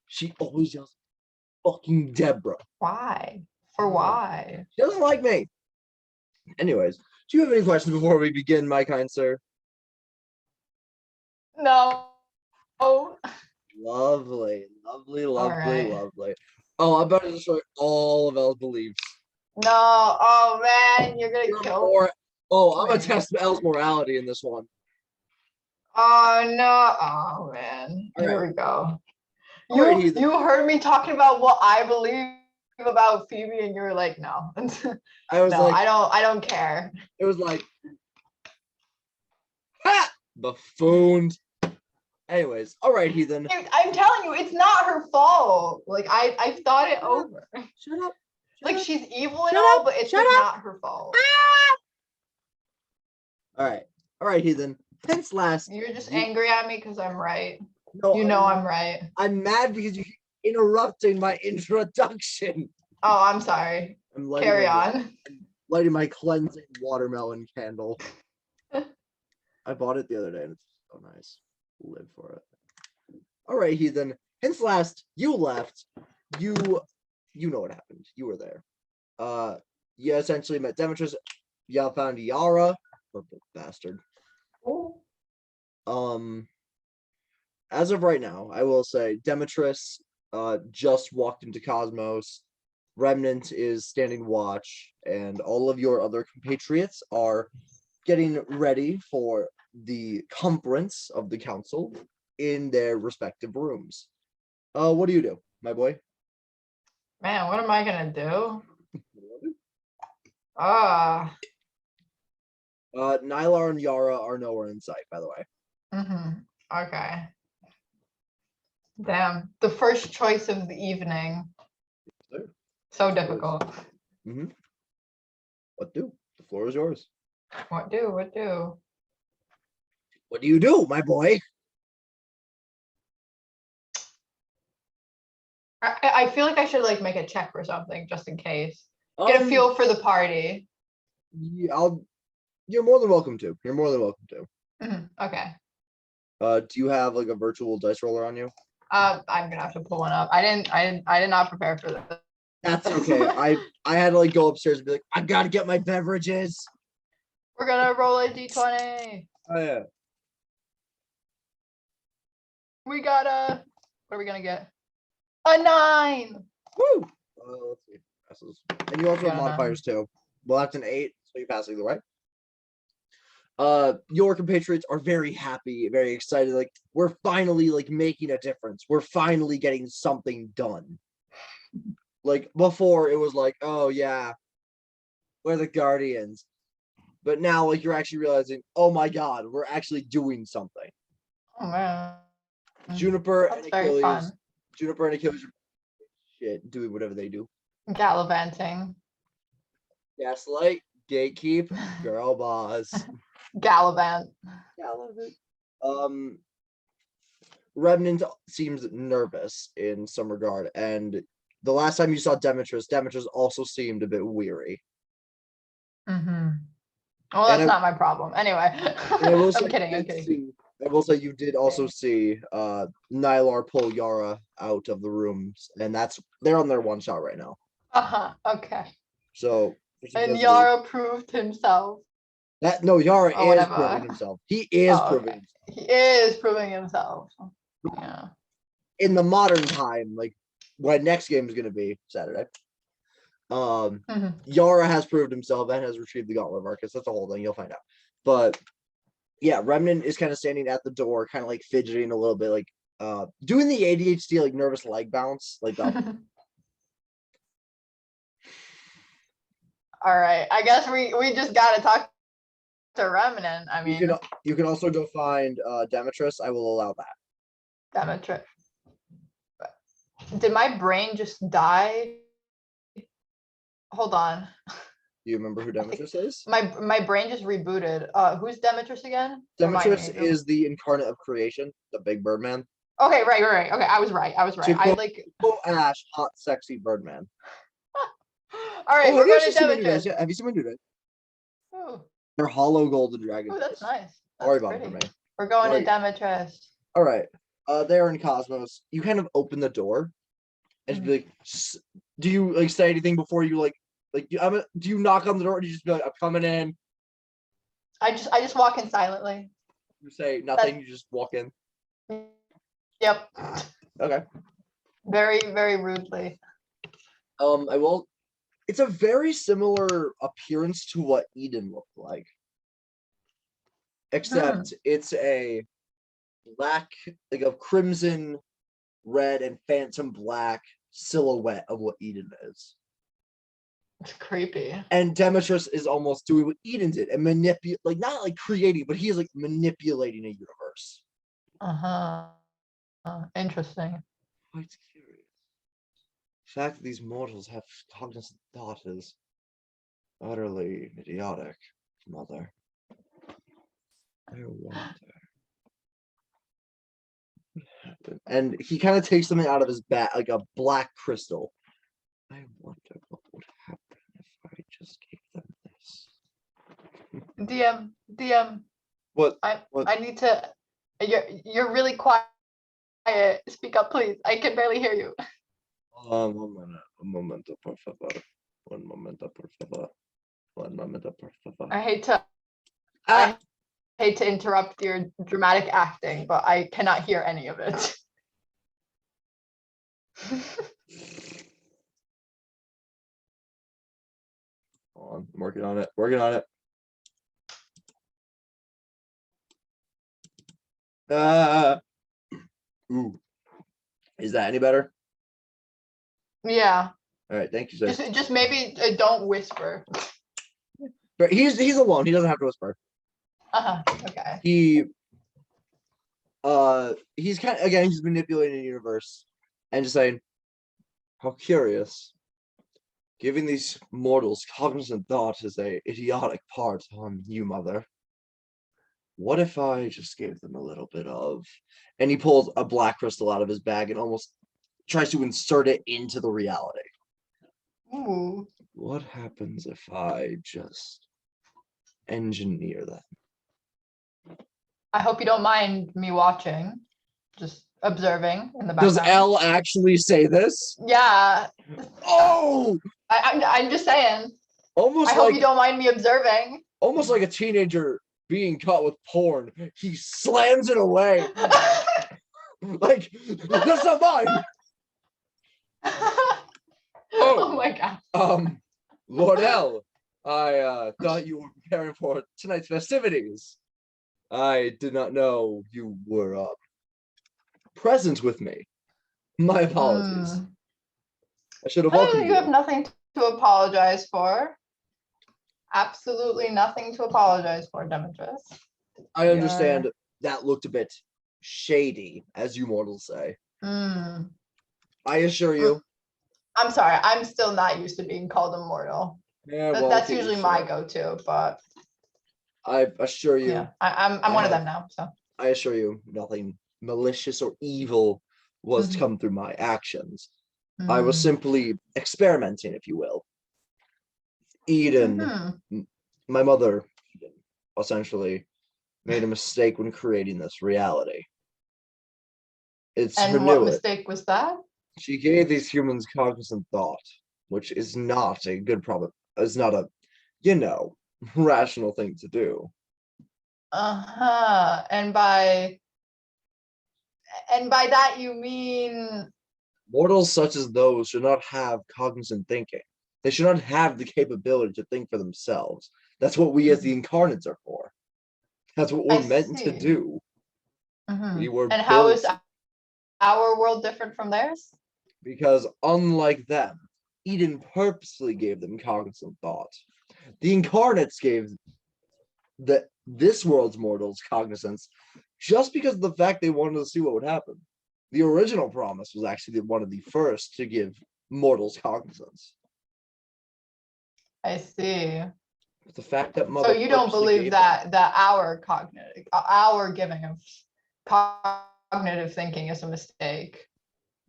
She always yells, fucking Deborah. Why? For why? She doesn't like me. Anyways, do you have any questions before we begin, my kind sir? No. Oh. Lovely, lovely, lovely, right. lovely. Oh, I'm about to destroy all of Elle's beliefs. No. Oh man, you're gonna kill. I'm gonna test Elle's morality in this one. Oh no. Oh man. All Here right. we go. Alrighty, You heard me talking about what I believe about Phoebe, and you were like, no. I was no, like, I don't care. It was like, ha! Buffooned. Anyways, all right, Heathen. I'm telling you, it's not her fault. Like I've thought it over. Shut up. Like she's evil and all, but it's like not her fault. All right, Heathen. Since last, you're just angry at me because I'm right. No, you know I'm right. I'm mad because you keep interrupting my introduction. Oh, I'm sorry. Carry on. I'm lighting my cleansing watermelon candle. I bought it the other day and it's so nice. Live for it. All right, Heathen. Hence last you left, you know what happened. You were there. You essentially met Demetrius. You found Yara, purple bastard. Oh. As of right now, I will say Demetrius just walked into Cosmos. Remnant is standing watch, and all of your other compatriots are getting ready for the conference of the council in their respective rooms. What do you do, my boy? Man, what am I gonna do? Nylar and Yara are nowhere in sight, by the way. Okay. Damn, the first choice of the evening. So difficult. What do? The floor is yours. What do? What do? What do you do, my boy? I feel like I should like make a check or something just in case. Get a feel for the party. Yeah, you're more than welcome to. You're more than welcome to. Okay. Do you have like a virtual dice roller on you? I'm gonna have to pull one up. I did not prepare for this. That's okay. I had to like go upstairs and be like, I gotta get my beverages. We're gonna roll a d20. Oh yeah. We got a. What are we gonna get? A 9. Woo! Let's see. Passes. And you also have modifiers too. Well, that's an 8, so you pass either way. Your compatriots are very happy, very excited. Like, we're finally like making a difference. We're finally getting something done. Like before, it was like, oh yeah, we're the Guardians. But now, like, you're actually realizing, oh my god, we're actually doing something. Oh man. Juniper and Achilles. Juniper and Achilles are doing whatever they do. Gallivanting. Gaslight, gatekeep, girl boss. Gallivant. Remnant seems nervous in some regard, and the last time you saw Demetrius also seemed a bit weary. Well, that's not my problem. Anyway, I'm kidding. I will say you did also see Nylar pull Yara out of the rooms, and they're on their one shot right now. Okay. So and Yara proved himself. Yara is proving himself. He is proving himself. He is proving himself. Yeah. In the modern time, like when next game is going to be Saturday. Yara has proved himself and has retrieved the Gauntlet Marcus. That's the whole thing. You'll find out. But yeah, Remnant is kind of standing at the door, kind of like fidgeting a little bit, like doing the ADHD like nervous leg bounce, like that. All right, I guess we just gotta talk to Remnant. I mean, you can also go find Demetrius. I will allow that. Demetrius. Did my brain just die? Hold on. Do you remember who Demetrius is? My brain just rebooted. Who's Demetrius again? Demetrius is the incarnate of creation, the big Birdman. Okay, right. Okay, I was right. I like Ash, hot, sexy Birdman. All right, we're going to Demetrius. Have you seen my new days? Oh. They're hollow golden dragons. Oh, that's nice. Sorry about it for me. We're going to Demetrius. All right. They're in Cosmos. You kind of open the door and be Mhm. like, do you like say anything before you do you knock on the door? Or do you just be like, I'm coming in? I just walk in silently. You say nothing. You just walk in. Yep. Okay. Very, very rudely. I will. It's a very similar appearance to what Eden looked like, except it's a black, like a crimson, red, and phantom black silhouette of what Eden is. It's creepy. And Demetrius is almost doing what Eden did and manipulate, like not like creating, but he is like manipulating a universe. Interesting. Quite curious. The fact that these mortals have cognizant thought is utterly idiotic, mother. I wonder what happened. And he kind of takes something out of his bag, like a black crystal. I wonder what would happen if I just gave them this. DM. What? I need to. You're really quiet. Speak up, please. I can barely hear you. Un momento, por favor. Un momento, por favor. Un momento, por favor. I hate to interrupt your dramatic acting, but I cannot hear any of it. Hold on, I'm working on it. Working on it. Ooh. Is that any better? Yeah. All right, thank you, sir. Just maybe don't whisper. But he's alone. He doesn't have to whisper. Okay. He's kind of, again, he's manipulating the universe and just saying, how curious. Giving these mortals cognizant thought is a idiotic part on you, mother. What if I just gave them a little bit of, and he pulls a black crystal out of his bag and almost tries to insert it into the reality. Ooh. What happens if I just engineer them? I hope you don't mind me watching, just observing in the background. Does Elle actually say this? Yeah. Oh! I'm just saying. Almost I hope you don't mind me observing. Almost like a teenager being caught with porn. He slams it away. Like, that's not mine. Oh my god. Lord L, I thought you were preparing for tonight's festivities. I did not know you were present with me. My apologies. I should have welcomed you. You have nothing to apologize for. Absolutely nothing to apologize for, Demetrius. I understand that looked a bit shady, as you mortals say. I assure you. I'm sorry, I'm still not used to being called immortal. Yeah, well, that's usually my go-to, but I assure you. Yeah, I'm one of them now. So I assure you, nothing malicious or evil was to come through my actions. I was simply experimenting, if you will. Eden, my mother, essentially made a mistake when creating this reality. And what mistake was that? She gave these humans cognizant thought, which is not a good problem. It's not a, rational thing to do. And by that you mean mortals such as those should not have cognizant thinking. They should not have the capability to think for themselves. That's what we as the incarnates are for. That's what we're meant to do. We were and how is our world different from theirs? Because unlike them, Eden purposely gave them cognizant thought. The incarnates gave this world's mortals cognizance just because of the fact they wanted to see what would happen. The original promise was actually one of the first to give mortals cognizance. I see. But the fact that so you don't believe that our giving of cognitive thinking is a mistake?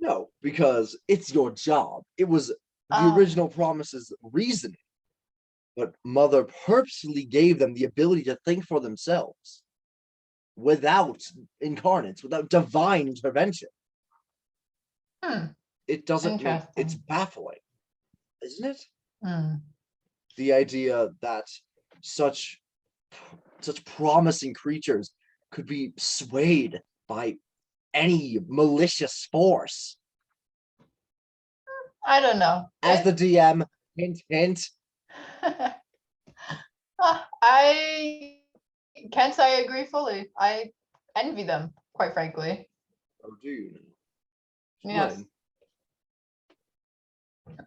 No, because it's your job. It was the original promise's reasoning. But Mother purposely gave them the ability to think for themselves. without incarnates, without divine intervention. Hmm, It doesn't make, it's interesting. baffling, isn't it? Hmm. The idea that such such promising creatures could be swayed by any malicious force. I don't know. As the DM, hint, hint. I can't say I agree fully. I envy them, quite frankly. Oh, do you know? Yes. Explain.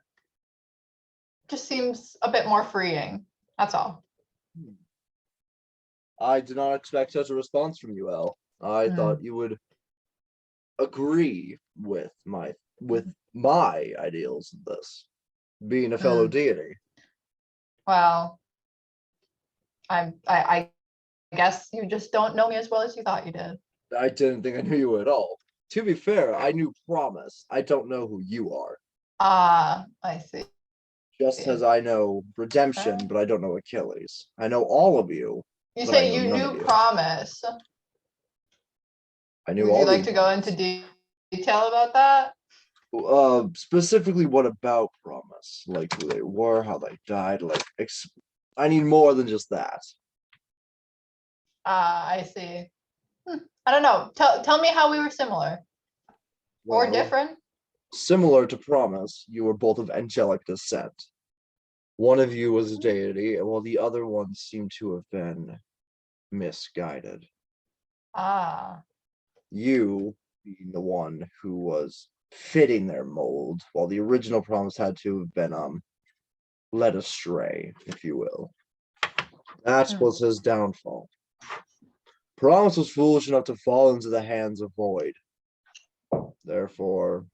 Just seems a bit more freeing. That's all. I did not expect such a response from you, El. I Hmm. thought you would agree with my ideals of this, being a fellow Hmm. deity. Well, I guess you just don't know me as well as you thought you did. I didn't think I knew you at all. To be fair, I knew Promise. I don't know who you are. Ah, I see. Just as I know Redemption, but I don't know Achilles. I know all of you, You but I say know you none of knew you. Promise. I knew Would you all like the to go into detail about that? specifically what about Promise? Like who they were, how they died, like I need more than just that. Ah, I see. I don't know. Tell me how we were similar or Well, different. similar to Promise, you were both of angelic descent. One of you was a deity, while the other one seemed to have been misguided. Ah, You being the one who was fitting their mold, while the original Promise had to have been led astray, if you will. That hmm. was his downfall. Promise was foolish enough to fall into the hands of Void. Therefore,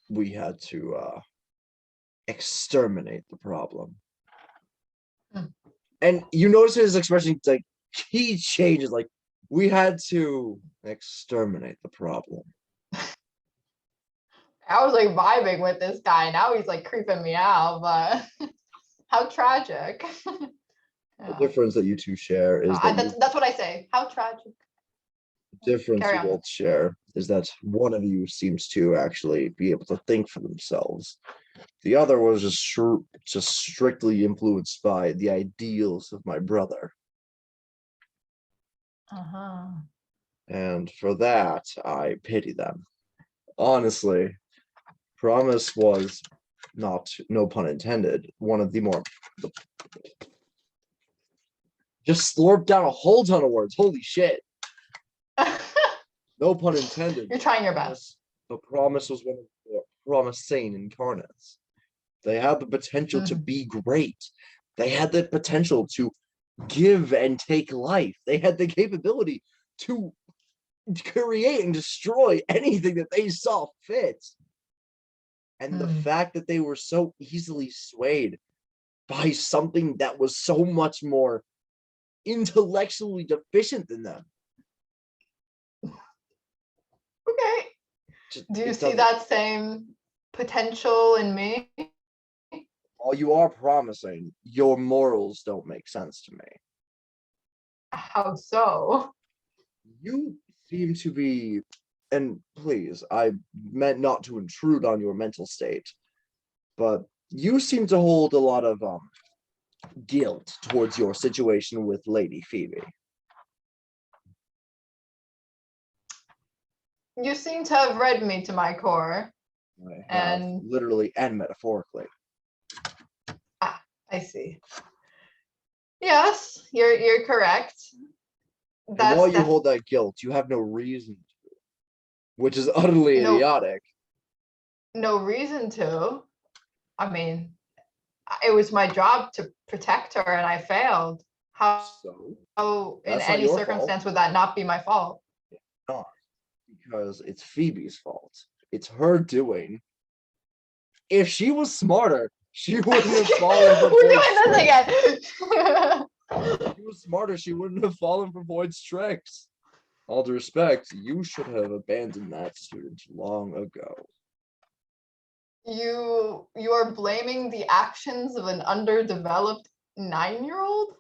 we had to exterminate the problem. Hmm. And you notice his expression, like he changes, like we had to exterminate the problem. I was like vibing with this guy. Now he's like creeping me out, but how tragic. The Yeah. difference that you two share is that That's what I say. How tragic. difference Carry you on. both share is that one of you seems to actually be able to think for themselves. The other was just strictly influenced by the ideals of my brother. Uh-huh. And for that, I pity them. Honestly, Promise was not, no pun intended, one of the more. Just slurped down a whole ton of words. Holy shit. No pun intended. You're trying your best. But Promise was one of the promising incarnates. They had the potential to be great. They had the potential to give and take life. They had the capability to create and destroy anything that they saw fit. And the fact that they were so easily swayed by something that was so much more intellectually deficient than them. Okay. Do you see doesn't. that same potential in me? While you are promising, your morals don't make sense to me. How so? You seem to be, and please, I meant not to intrude on your mental state, but you seem to hold a lot of guilt towards your situation with Lady Phoebe. You seem to have read me to my core. I have, And literally and metaphorically. I see. Yes, you're correct. And while That's you hold that guilt, you have no reason to, which is utterly no idiotic. no reason to. I mean, it was my job to protect her and I failed. How in That's not any your fault. circumstance would that not be my fault? Not because it's Phoebe's fault. It's her doing. If she was smarter, she wouldn't have fallen for We're Boyd's doing this tricks. again. If she was smarter, she wouldn't have fallen for Boyd's tricks. All due respect, you should have abandoned that student long ago. You are blaming the actions of an underdeveloped 9-year-old?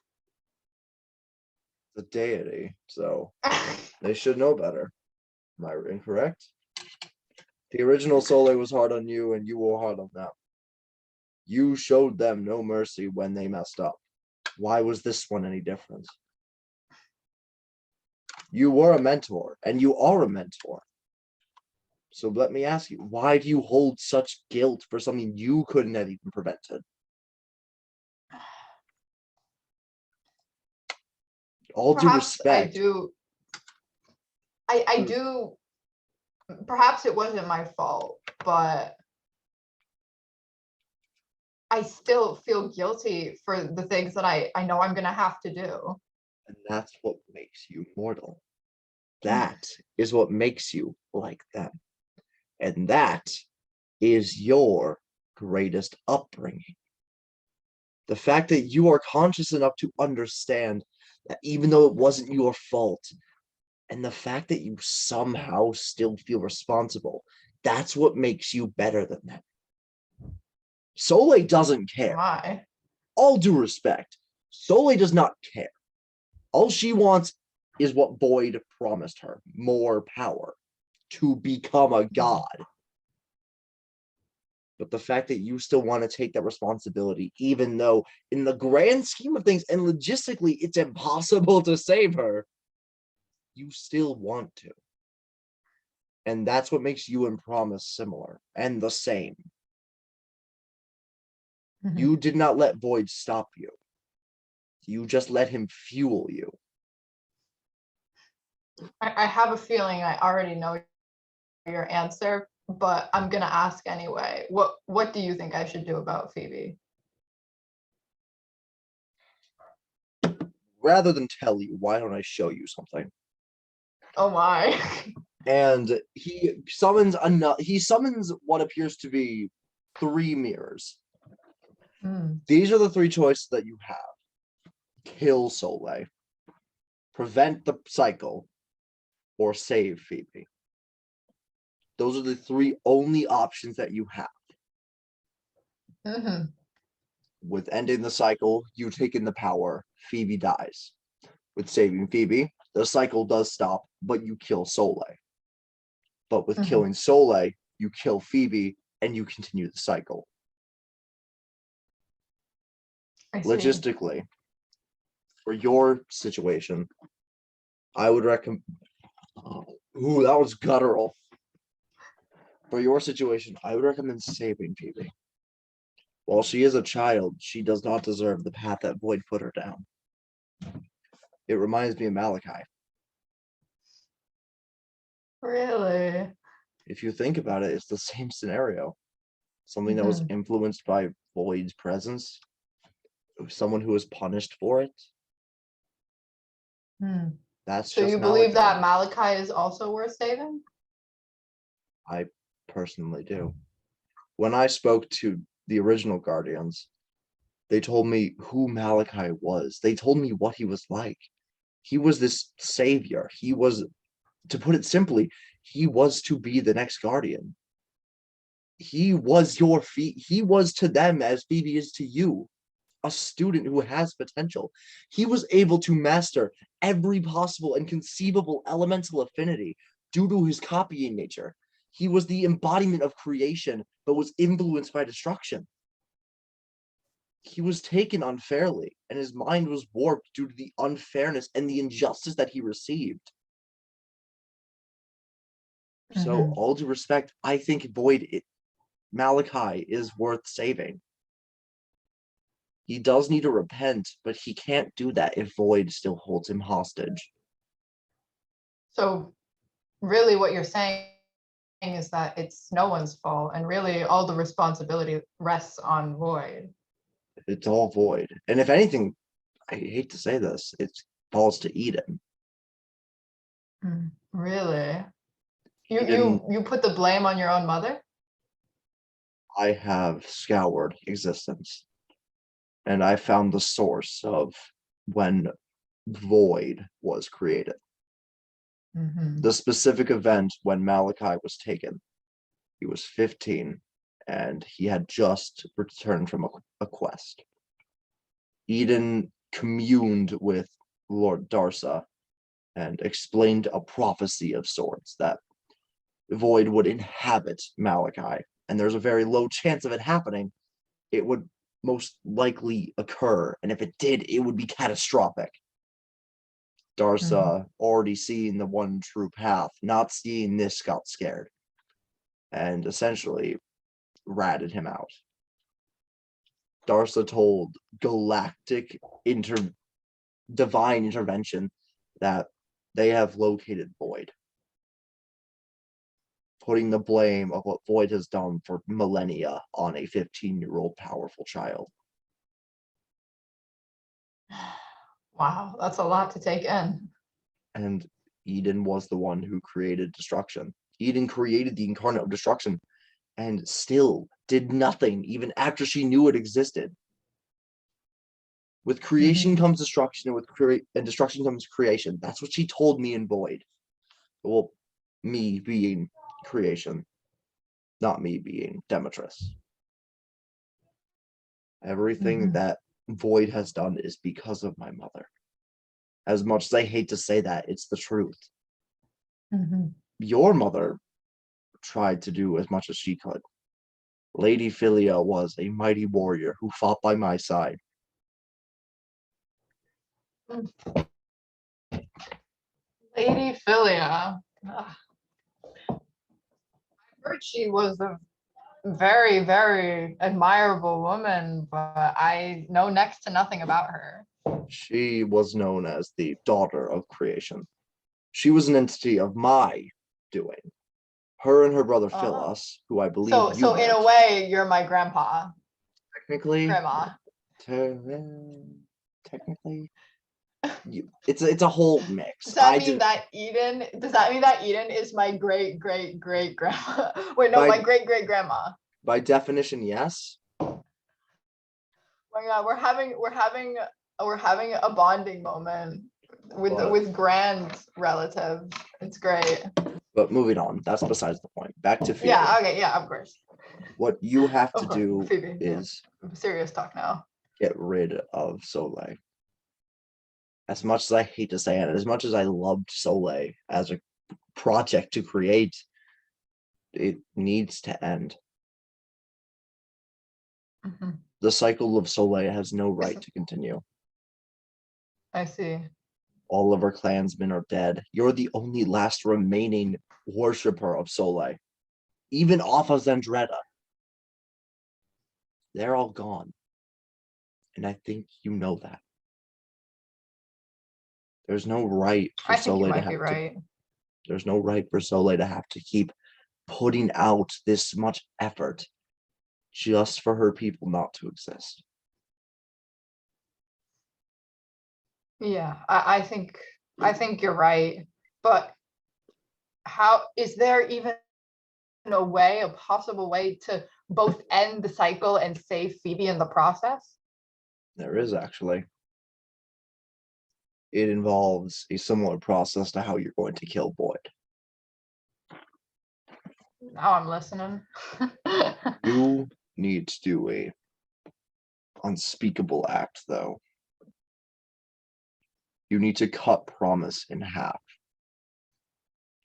the deity, so they should know better. Am I incorrect? The original Soleil was hard on you, and you were hard on them. You showed them no mercy when they messed up. Why was this one any different? You were a mentor, and you are a mentor. So let me ask you, why do you hold such guilt for something you couldn't have even prevented? All due Perhaps I respect. do. I do. Perhaps it wasn't my fault, but I still feel guilty for the things that I know I'm gonna have to do. And that's what makes you mortal. That is what makes you like them. And that is your greatest upbringing. The fact that you are conscious enough to understand that even though it wasn't your fault, and the fact that you somehow still feel responsible, that's what makes you better than them. Soleil doesn't care. Why? All due respect, Soleil does not care. All she wants is what Void promised her, more power, to become a god. But the fact that you still want to take that responsibility, even though in the grand scheme of things and logistically it's impossible to save her, you still want to. And that's what makes you and Promise similar and the same. You did not let Void stop you. You just let him fuel you. I have a feeling I already know your answer, but I'm gonna ask anyway. What do you think I should do about Phoebe? Rather than tell you, why don't I show you something? Oh my. And he summons what appears to be 3 mirrors. These are the 3 choices that you have. Kill Soleil, prevent the cycle, or save Phoebe. Those are the 3 only options that you have. With ending the cycle, you take in the power, Phoebe dies. With saving Phoebe, the cycle does stop, but you kill Soleil. But with killing Soleil, you kill Phoebe, and you continue the cycle. Logistically, for your situation, I would recommend. Ooh, that was guttural. For your situation, I would recommend saving Phoebe. While she is a child, she does not deserve the path that Void put her down. It reminds me of Malachi. Really? If you think about it, it's the same scenario. Something that was influenced by Void's presence. Someone who was punished for it. That's so just you believe that Malachi is also worth saving? I personally do. When I spoke to the original Guardians, they told me who Malachi was. They told me what he was like. He was this savior. He was, to put it simply, he was to be the next Guardian. He was your he was to them as Phoebe is to you. A student who has potential. He was able to master every possible and conceivable elemental affinity due to his copying nature. He was the embodiment of creation, but was influenced by destruction. He was taken unfairly, and his mind was warped due to the unfairness and the injustice that he received. So, all due respect, I think Malachi is worth saving. He does need to repent, but he can't do that if Void still holds him hostage. So really what you're saying is that it's no one's fault, and really all the responsibility rests on Void. It's all Void. And if anything, I hate to say this, it falls to Eden. Really? You put the blame on your own mother? I have scoured existence. And I found the source of when Void was created. The specific event when Malachi was taken. He was 15, and he had just returned from a quest. Eden communed with Lord Darsa and explained a prophecy of sorts that Void would inhabit Malachi, and there's a very low chance of it happening. It would most likely occur, and if it did, it would be catastrophic. Darsa, already seeing the one true path, not seeing this, got scared and essentially ratted him out. Darsa told Galactic Divine Intervention that they have located Void, putting the blame of what Void has done for millennia on a 15-year-old powerful child. Wow, that's a lot to take in. And Eden was the one who created destruction. Eden created the incarnate of destruction and still did nothing even after she knew it existed. With creation comes destruction, and with destruction comes creation. That's what she told me in Void. Well, me being creation, not me being Demetrius. Everything that Void has done is because of my mother. As much as I hate to say that, it's the truth. Your mother tried to do as much as she could. Lady Philia was a mighty warrior who fought by my side. Lady Philia. I heard she was a very, very admirable woman, but I know next to nothing about her. She was known as the daughter of creation. She was an entity of my doing. Her and her brother Phyllis, who I believe So in a way, you're my grandpa. Technically, Grandma. Technically, it's a whole mix. Does that mean that Eden is my great great great grandma? Wait, no, my great great grandma. By definition, yes. Oh my God, we're having a bonding moment with grand relatives. It's great. But moving on, that's besides the point. Back to Phoebe. Yeah, okay, yeah, of course. What you have to do Phoebe, is serious talk now. Get rid of Soleil. As much as I hate to say it, as much as I loved Soleil as a project to create, it needs to end. The cycle of Soleil has no right to continue. I see. All of our clansmen are dead. You're the only last remaining worshiper of Soleil. Even off of Zendretta. They're all gone. And I think you know that. There's no right for Soleil to have to. There's no right for Soleil to have to keep putting out this much effort just for her people not to exist. Yeah, I think you're right. But how is there even a possible way to both end the cycle and save Phoebe in the process? There is actually. It involves a similar process to how you're going to kill Void. Now I'm listening. You need to do a unspeakable act, though. You need to cut Promise in half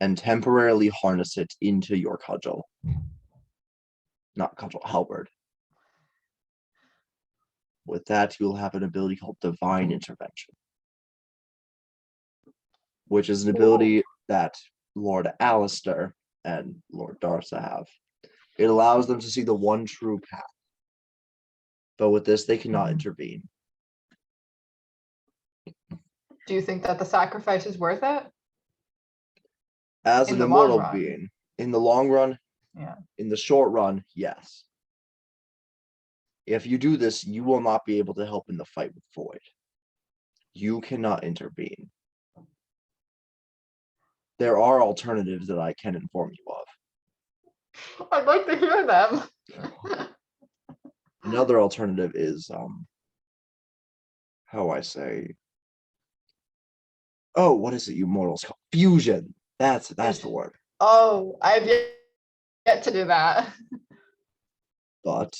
and temporarily harness it into your cudgel. Not cudgel, halberd. With that, you'll have an ability called Divine Intervention, which is an ability that Lord Alistair and Lord Darsa have. It allows them to see the one true path. But with this, they cannot intervene. Do you think that the sacrifice is worth it? As an immortal being, in the long run, yeah. In the short run, yes. If you do this, you will not be able to help in the fight with Void. You cannot intervene. There are alternatives that I can inform you of. I'd like to hear them. Another alternative is, how I say, oh, what is it you mortals call? Fusion. That's the word. Oh, I've yet to do that. But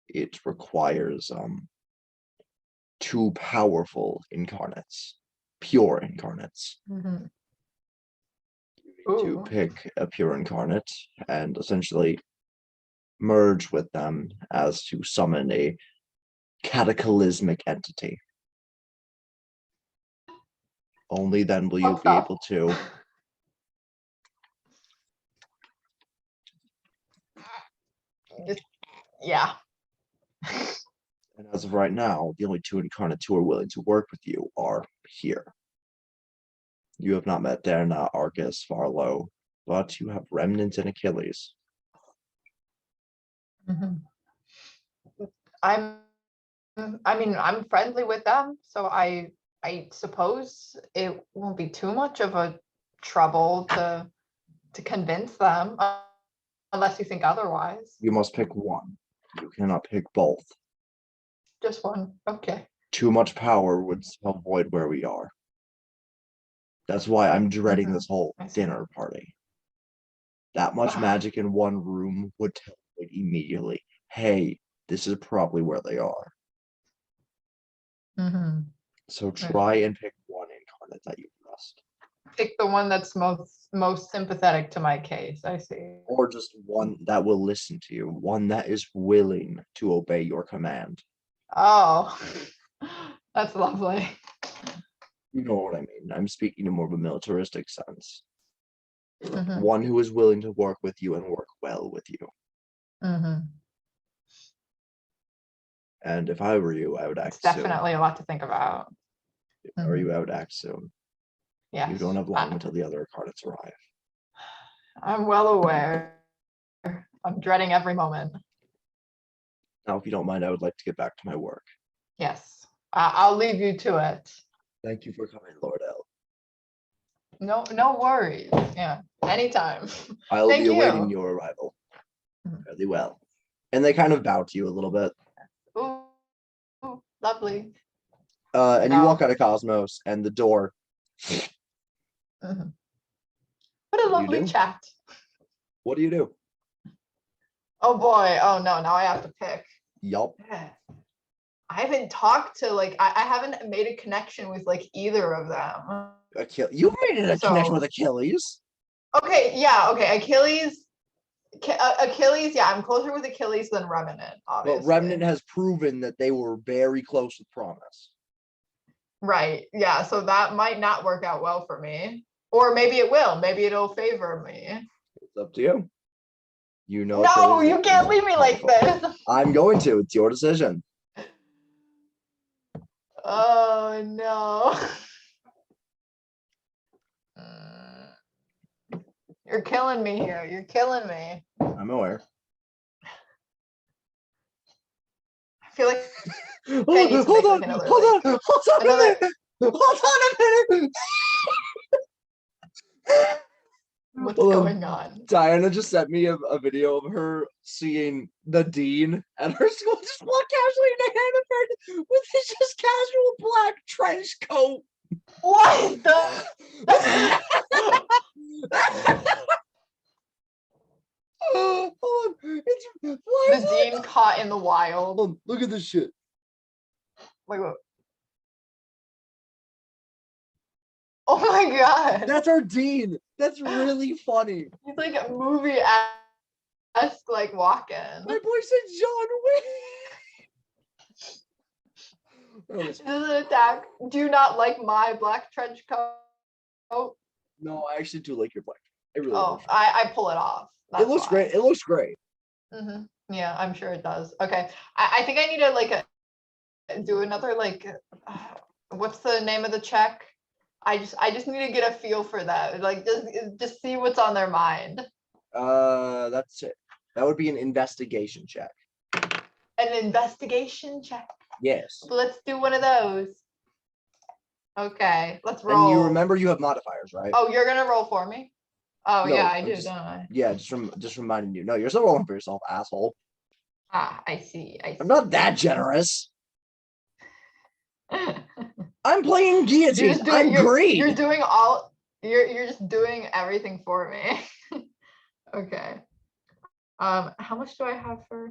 it requires two powerful incarnates. pure incarnates. Mhm. You need to Ooh. pick a pure incarnate and essentially merge with them as to summon a cataclysmic entity. Only then will you Fucked be up. able to. Yeah. And as of right now, the only two incarnates who are willing to work with you are here. You have not met Derna, Argus, Farlow, but you have Remnant and Achilles. Mhm. I'm friendly with them, so I suppose it won't be too much of a trouble to convince them, unless you think otherwise. You must pick one. You cannot pick both. Just one. Okay. Too much power would spell void where we are. That's why I'm dreading this whole I see. dinner party. That much magic in one room would tell me immediately, hey, this is probably where they are. Mhm. So try and pick one incarnate that you trust. Pick the one that's most sympathetic to my case. I see. Or just one that will listen to you, one that is willing to obey your command. Oh, that's lovely. You know what I mean. I'm speaking in more of a militaristic sense. Mhm. One who is willing to work with you and work well with you. Mhm. And if I were you, I would It's act soon. definitely a lot to think about. If I were you, I would act soon. Yes. You don't have long until the other incarnates arrive. I'm well aware. I'm dreading every moment. Now, if you don't mind, I would like to get back to my work. Yes. I'll leave you to it. Thank you for coming, Lord L. No worries. Yeah. Anytime. I'll Thank be awaiting you. your arrival. Mhm. Fairly well. And they kind of bow to you a little bit. Ooh, ooh, lovely. And you No. walk out of Cosmos, and the door. Mhm. What a What do you lovely do? chat. What do you do? Oh boy. Oh no. Now I have to pick. Yup. Yeah. I haven't talked to I haven't made a connection with like either of them. You made a connection with So Achilles. okay, yeah, okay. Achilles, yeah, I'm closer with Achilles than Remnant, But obviously. Remnant has proven that they were very close with Promise. Right, yeah, so that might not work out well for me. Or maybe it will. Maybe it'll favor me. It's up to you. You know No, Achilles you is can't leave me like powerful. this. I'm going to. It's your decision. Oh no. You're killing me here. You're killing me. I'm aware. I feel like Hold I need to make on, like another hold like on, hold on another. a minute. Hold on a minute. What's Hold on. going on? Diana just sent me a video of her seeing the dean at her school just walk casually into Hannaford with his just casual black trench coat. What the? Hold on. It's The dean caught in the wild. Hold on, look at this shit. Wait, what? Oh my god. That's our dean. That's really funny. He's like a movie-esque like walk-in. My boy said John Wick. This is an attack. Do you not like my black trench coat? No, I actually do like your black. I really Oh, like I pull it off. it. Looks great. It looks great. Yeah, I'm sure it does. Okay, I think I need to like do another like, what's the name of the check? I just need to get a feel for that. Like just see what's on their mind. That's it. That would be an investigation check. An investigation check. Yes. Let's do one of those. Okay, let's roll. And you remember you have modifiers, right? Oh, you're gonna roll for me? Oh No, yeah, I I'm do, just- don't I? Yeah, just reminding you. No, you're still rolling for yourself, asshole. Ah, I see. I see. I'm not that generous. I'm playing guillotine. I'm green. You're doing all. You're just doing everything for me. Okay. How much do I have for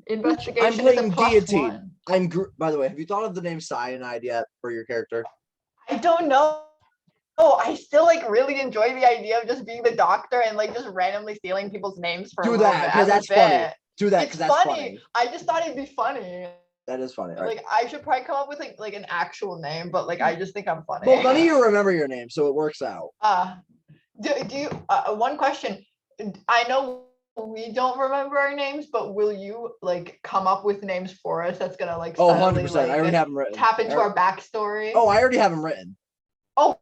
investigation? I'm playing is a plus guillotine. one. By the way, have you thought of the name Cyanide yet for your character? I don't know. Oh, I still like really enjoy the idea of just being the doctor and like just randomly stealing people's names for a Do little that bit because as a that's funny. bit. Do that It's because that's funny. funny. I just thought it'd be funny. That is funny. All right. Like I should probably come up with like an actual name, but like I just think I'm funny. Well, none of you remember your name, so it works out. Do you one question? I know we don't remember our names, but will you like come up with names for us that's gonna like Oh, subtly 100%. I like already have them written. tap into our backstory? Oh, I already have them written. Oh,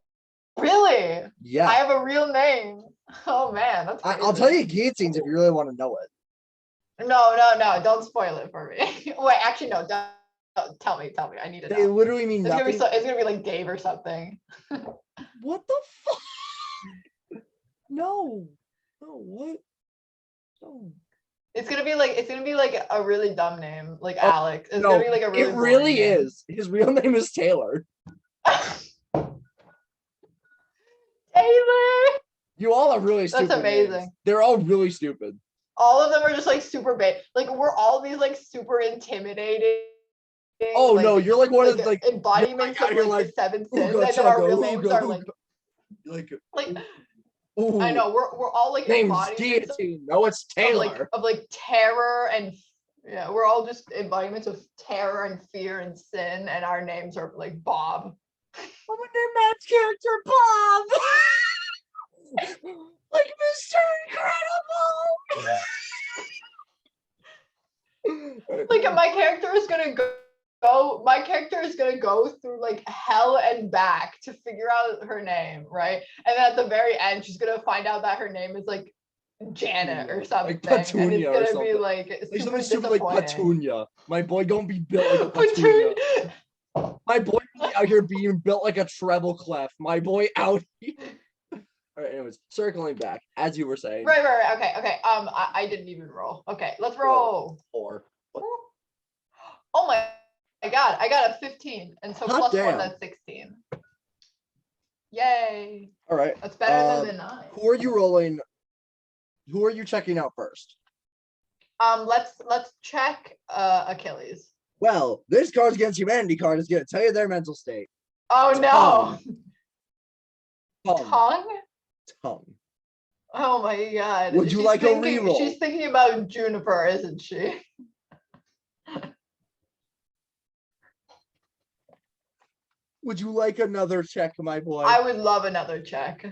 really? Yeah. I have a real name. Oh man, that's crazy. I'll tell you guillotines if you really want to know it. No, don't spoil it for me. Wait, actually, no, don't tell me. I need to They know. literally mean It's gonna be nothing. it's gonna be like Dave or something. What the fuck? No. No, what? No. It's gonna be like a really dumb name, like Oh, Alex. It's no, gonna be like a really it boring really name. is. His real name is Taylor. Taylor. You all are really stupid. That's amazing. Names. They're all really stupid. All of them are just like super big. Like we're all these like super intimidating. Oh like, no, you're like one of like embodiments of like the seven sins, and then our real names are like ooh, I know we're all like name's embodiments Guillotine. No, it's Taylor. of like terror and yeah, we're all just embodiments of terror and fear and sin, and our names are like Bob. I'm gonna name that character Bob. Like Mr. Incredible. Like my character is gonna my character is gonna go through like hell and back to figure out her name, right? And then at the very end, she's gonna find out that her name is like Janet or something. Like Petunia and it's gonna or be something. like super Stupid like disappointing. Petunia. My boy gonna be built like a Petunia. My boy out here being built like a treble clef. My boy out here. All right, anyways, circling back, as you were saying. Right. Okay. I didn't even roll. Okay, let's roll. 4. Oh my god, I got a 15, and so Hot plus 1, damn. that's 16. Yay. All right. That's better than the 9. Who are you rolling? Who are you checking out first? Let's check Achilles. Well, this Cards Against Humanity card is going to tell you their mental state. Oh no. Tongue. Oh my god. Would you like a reroll? She's thinking about Juniper, isn't she? Would you like another check, my boy? I would love another check.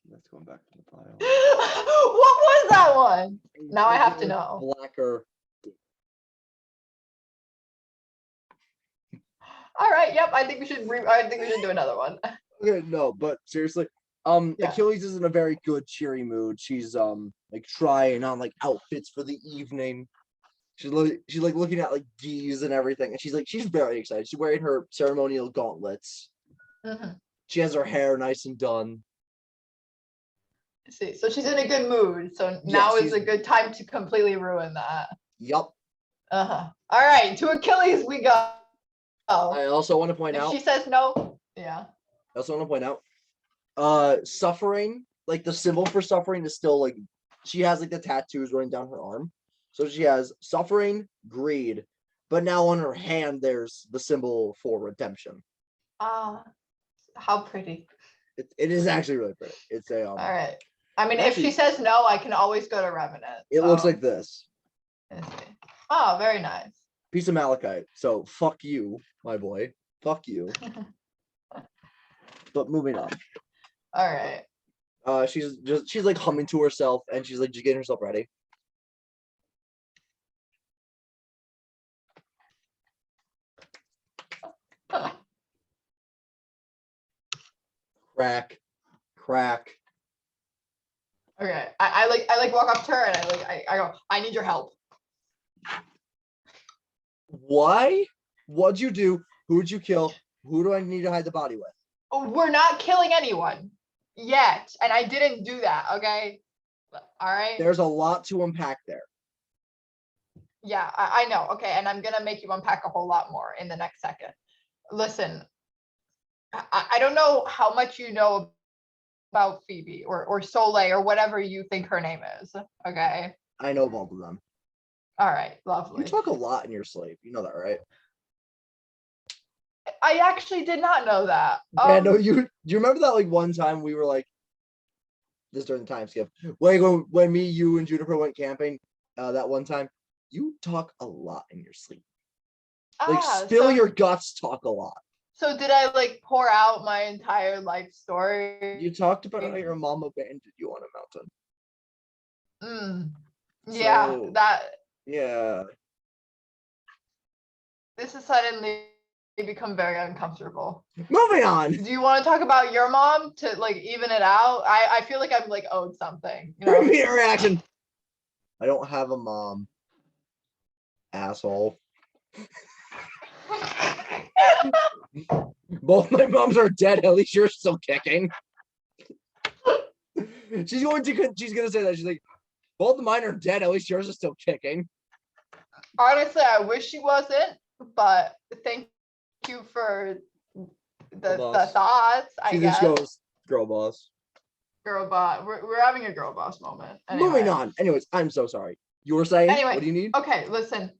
Let's go back to the pile. What was that one? Now I have to know. Blacker. All right. Yep. I think we should do another one. Okay, no, but seriously, Yeah. Achilles is in a very good, cheery mood. She's like trying on like outfits for the evening. She's like looking at like geese and everything, and she's very excited. She's wearing her ceremonial gauntlets. Mhm. She has her hair nice and done. See, so she's in a good mood. So now is she's- a good time to completely ruin that. Yup. All right, to Achilles we go. I also want to point If out. she says no, yeah. I also want to point out. Suffering, like the symbol for suffering is still like she has like the tattoos running down her arm. So she has suffering, greed, but now on her hand there's the symbol for redemption. How pretty. It is actually really pretty. It's a All right. I mean, actually- if she says no, I can always go to Revenant. It looks like this. Let's see. Oh, very nice. Piece of malachite. So fuck you, my boy. Fuck you. But moving on. All right. She's like humming to herself and she's like just getting herself ready. Crack. Okay. I like walk up to her and I go, I need your help. Why? What'd you do? Who'd you kill? Who do I need to hide the body with? We're not killing anyone yet, and I didn't do that. Okay. All right. There's a lot to unpack there. Yeah, I know. Okay, and I'm gonna make you unpack a whole lot more in the next second. Listen, I don't know how much you know about Phoebe or Soleil or whatever you think her name is. Okay. I know both of them. All right, You lovely. talk a lot in your sleep. You know that, right? I actually did not know that. Yeah, no, you. Do you remember that like one time we were like this during the time skip? Like when me, you, and Juniper went camping, that one time, you talk a lot in your sleep. Like spill your guts, talk a lot. So did I like pour out my entire life story? You talked about how your mom abandoned you on a mountain. Yeah, So, that yeah. this has suddenly become very uncomfortable. Moving on. Do you want to talk about your mom to like even it out? I feel like I'm like owed something. You know? Repeat reaction. I don't have a mom. Asshole. Both my moms are dead. At least you're still kicking. She's gonna say that. She's like, both of mine are dead. At least yours is still kicking. Honestly, I wish she wasn't, but thank you for the thoughts. She I just guess. goes, girl boss. Girl boss. We're having a girl boss moment. Anyway. Moving on. Anyways, I'm so sorry. You were saying? Anyway, what do you need? Okay, listen.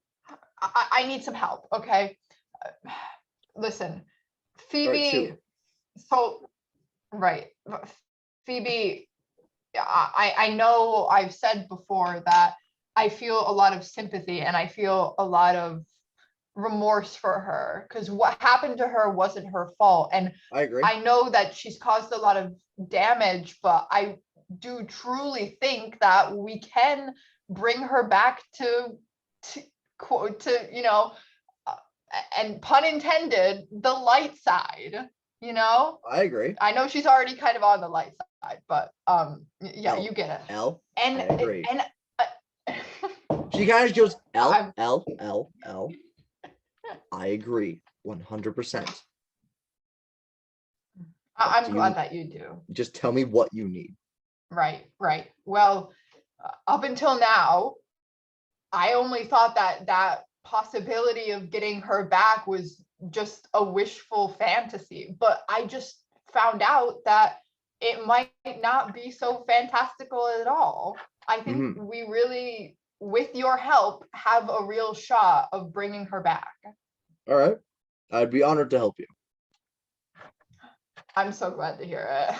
I need some help. Okay, listen, Phoebe. Right, Phoebe. I know I've said before that I feel a lot of sympathy and I feel a lot of remorse for her because what happened to her wasn't her fault. And I agree. I know that she's caused a lot of damage, but I do truly think that we can bring her back to you know, and pun intended, the light side, you know? I agree. I know she's already kind of on the light side, but yeah, you get it. I agree. And she kind of goes L. I agree 100%. I'm glad that you do. Just tell me what you need. Right. Well, up until now, I only thought that possibility of getting her back was just a wishful fantasy, but I just found out that it might not be so fantastical at all. I think we really, with your help, have a real shot of bringing her back. All right. I'd be honored to help you. I'm so glad to hear it.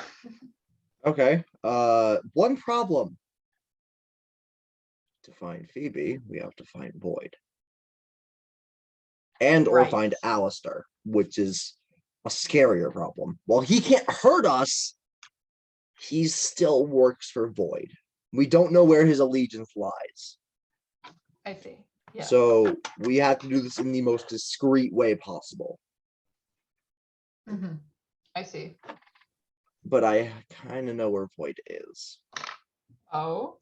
Okay. One problem. To find Phoebe, we have to find Void. Or find Alistair, which is a scarier problem. While he can't hurt us, he still works for Void. We don't know where his allegiance lies. I see. Yeah. So we have to do this in the most discreet way possible. I see. But I kind of know where Void is. Oh?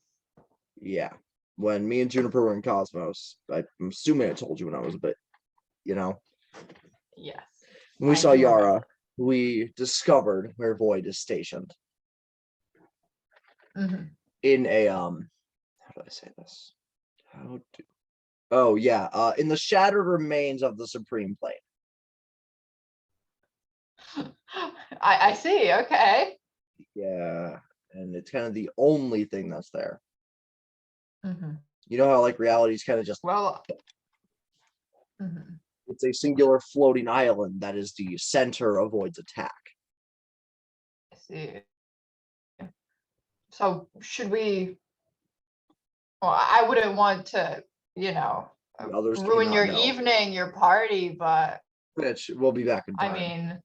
Yeah. When me and Juniper were in Cosmos, I'm assuming I told you when I was a bit, you know? Yes. When we saw Yara, we discovered where Void is stationed. In a, how do I say this? In the shattered remains of the Supreme Plane. I see. Okay. Yeah, and it's kind of the only thing that's there. You know how like reality is kind of just it's a singular floating island that is the center of Void's attack. I see. So should we? Well, I wouldn't want to, you know, ruin your evening, your party, but Bitch, we'll be back in time. I mean,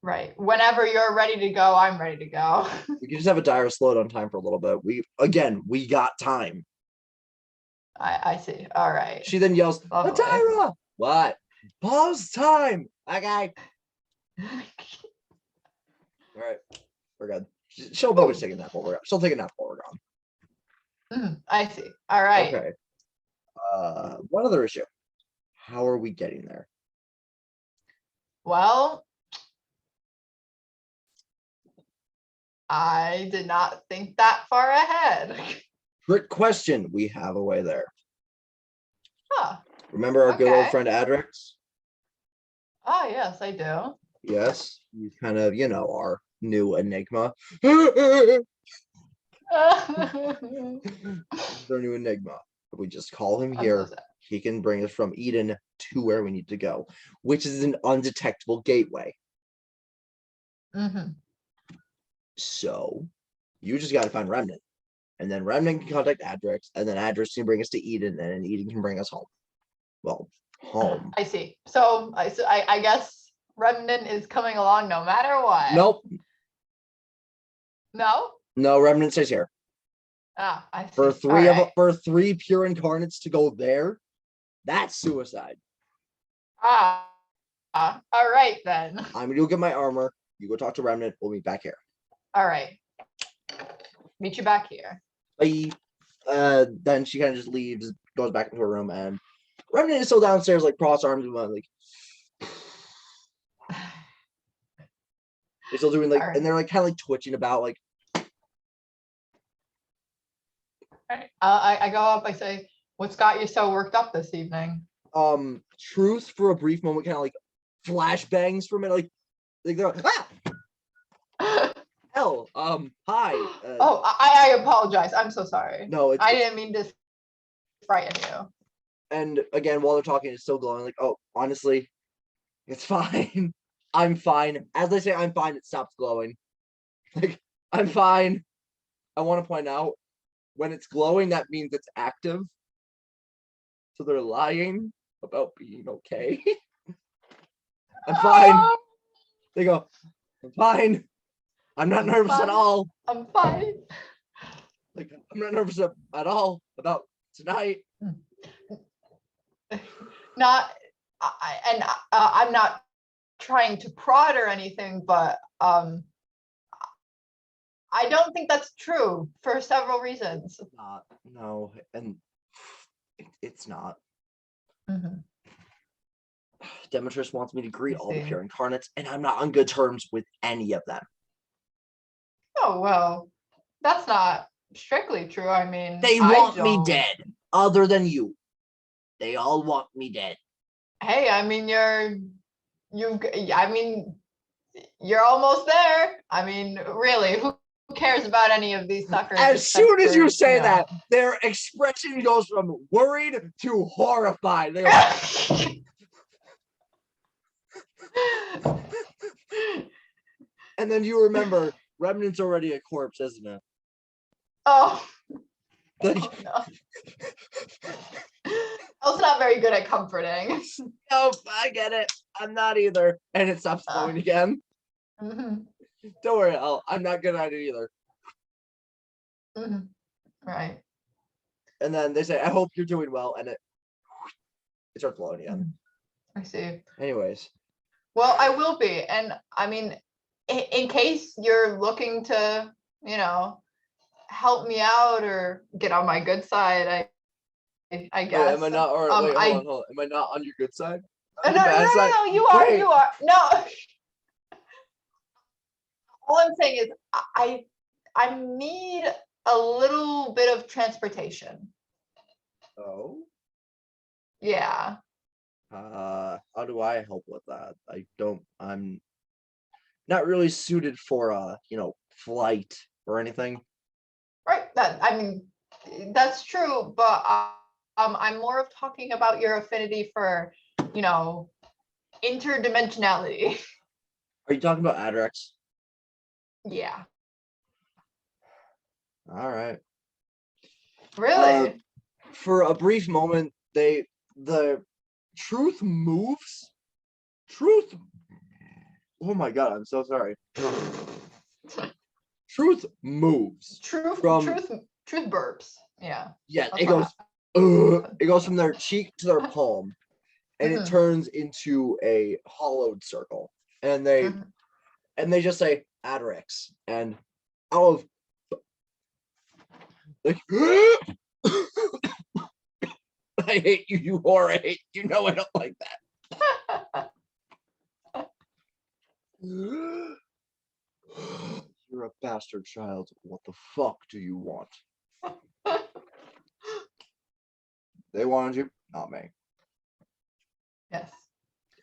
right. Whenever you're ready to go, I'm ready to go. We can just have a dire slowdown time for a little bit. We got time. I see. All right. She then yells, Adira! What? Pause time. Okay. All right. We're good. She'll probably take a nap while we're gone. She'll take a nap while we're gone. I see. All right. Okay. One other issue. How are we getting there? Well, I did not think that far ahead. Trick question. We have a way there. Huh. Remember our good old friend Adrix? Oh, yes, I do. Yes. He's kind of, you know, our new enigma. Their new enigma. If we just call him I'm so here, sad. he can bring us from Eden to where we need to go, which is an undetectable gateway. Mhm. So you just got to find Remnant. And then Remnant can contact Adrix, and then Adrix can bring us to Eden, and then Eden can bring us home. Well, home. I see. So I guess Remnant is coming along no matter what. Nope. No? No, Remnant stays here. Ah, I see. For three Alright. for 3 pure incarnates to go there, that's suicide. All right then. I'm gonna go get my armor. You go talk to Remnant. We'll meet back here. All right. Meet you back here. Bye. Then she kind of just leaves, goes back into her room, and Remnant is still downstairs, like cross arms, like they're still doing like, Alright. and they're like kind of like twitching about, like. Alright. I go up. I say, "What's got you so worked up this evening?" Truth for a brief moment, kind of like flashbangs for a minute, like they're like, ah, hell, hi. Oh, I apologize. I'm so sorry. No, I didn't mean to frighten you. And again, while they're talking, it's still glowing. Like, oh, honestly, it's fine. I'm fine. As I say, I'm fine. It stops glowing. Like, I'm fine. I want to point out, when it's glowing, that means it's active. So they're lying about being okay. I'm fine. Oh, They go, I'm fine. I'm not nervous at fine. all. I'm fine. Like, I'm not nervous at all about tonight. Not, I'm not trying to prod or anything, but I don't think that's true for several reasons. Not, no, and it's not. Mhm. Demetrius wants me to greet I all the see. pure incarnates, and I'm not on good terms with any of them. Oh, well, that's not strictly true. I mean, They I want me don't. dead, other than you. They all want me dead. Hey, I mean, I mean, you're almost there. I mean, really, who cares about any of these suckers? As except soon as for, you say know. that, their expression goes from worried to horrified. They go, and then you remember, Remnant's already a corpse, isn't it? Oh, Like, oh no. I was not very good at comforting. nope, I get it. I'm not either. And it stops glowing again. Mhm, Don't worry, I'm not good at it either. mhm. Right. And then they say, I hope you're doing well. And it starts blowing again. I see. Anyways. Well, I will be. And I mean, in case you're looking to, help me out or get on my good side, I Wait, guess. am I not? Or wait, I, hold on. Am I not on your good side? no, On no, the bad side? no, you are, Wait. you are. No. All I'm saying is I need a little bit of transportation. Oh. Yeah. How do I help with that? I'm not really suited for flight or anything. Right. I mean, that's true, but I'm more of talking about your affinity for, interdimensionality. Are you talking about Adrex? Yeah. All right. Really? For a brief moment, the truth moves. Truth. Oh my god, I'm so sorry. Truth moves. Truth burps. Yeah. Yeah, That's it what goes. It goes from their cheek to their palm, and it Mhm. turns into a hollowed circle. And they Mhm. just say Adrix, and out of like, I hate you, you whore! I hate you. Know I don't like that. You're a bastard child. What the fuck do you want? They wanted you, not me. Yes.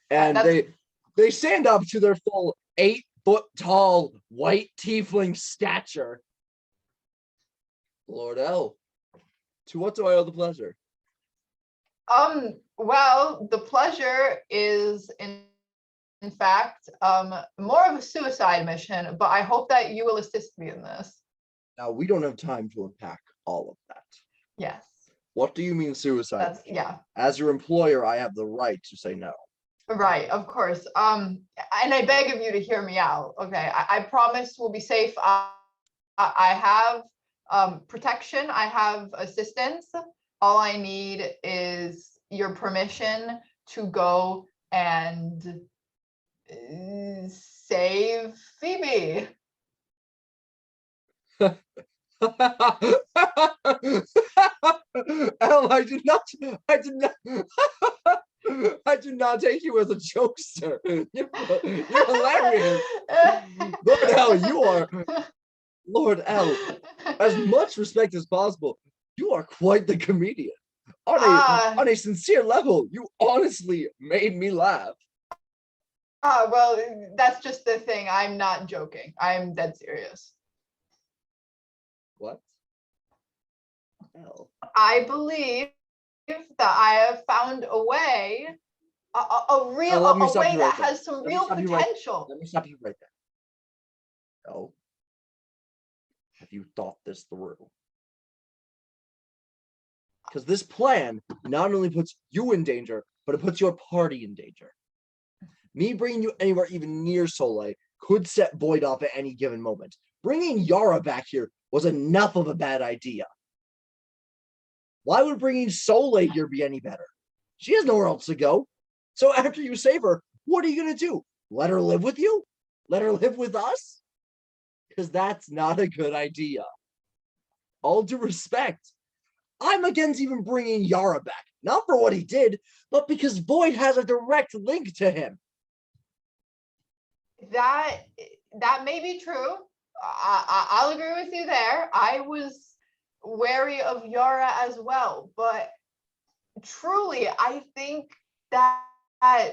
And That's- they stand up to their full 8-foot tall white tiefling stature. Lord L, to what do I owe the pleasure? Well, the pleasure is in fact, more of a suicide mission, but I hope that you will assist me in this. Now, we don't have time to unpack all of that. Yes, What do you mean suicide? that's, yeah, As your employer, I have the right to say no. right, of course. And I beg of you to hear me out, okay? I promise we'll be safe. I have protection, I have assistance. All I need is your permission to go and save Phoebe. Elle, I do not, I do not take you as a jokester. You're hilarious. Lord L, you are, Lord L, as much respect as possible. You are quite the comedian. On a sincere level, you honestly made me laugh. Well, that's just the thing. I'm not joking. I'm dead serious. What? L. I believe that I have found a way, a real, let me a stop way you that right there. has some Let me real stop you right- potential. Let me stop you right there. L. Have you thought this through? Because this plan not only puts you in danger, but it puts your party in danger. Me bringing you anywhere even near Soleil could set Boyd off at any given moment. Bringing Yara back here was enough of a bad idea. Why would bringing Soleil here be any better? She has nowhere else to go. So after you save her, what are you going to do? Let her live with you? Let her live with us? Because that's not a good idea. All due respect, I'm against even bringing Yara back. Not for what he did, but because Boyd has a direct link to him. That may be true. I'll agree with you there. I was wary of Yara as well, but truly, I think that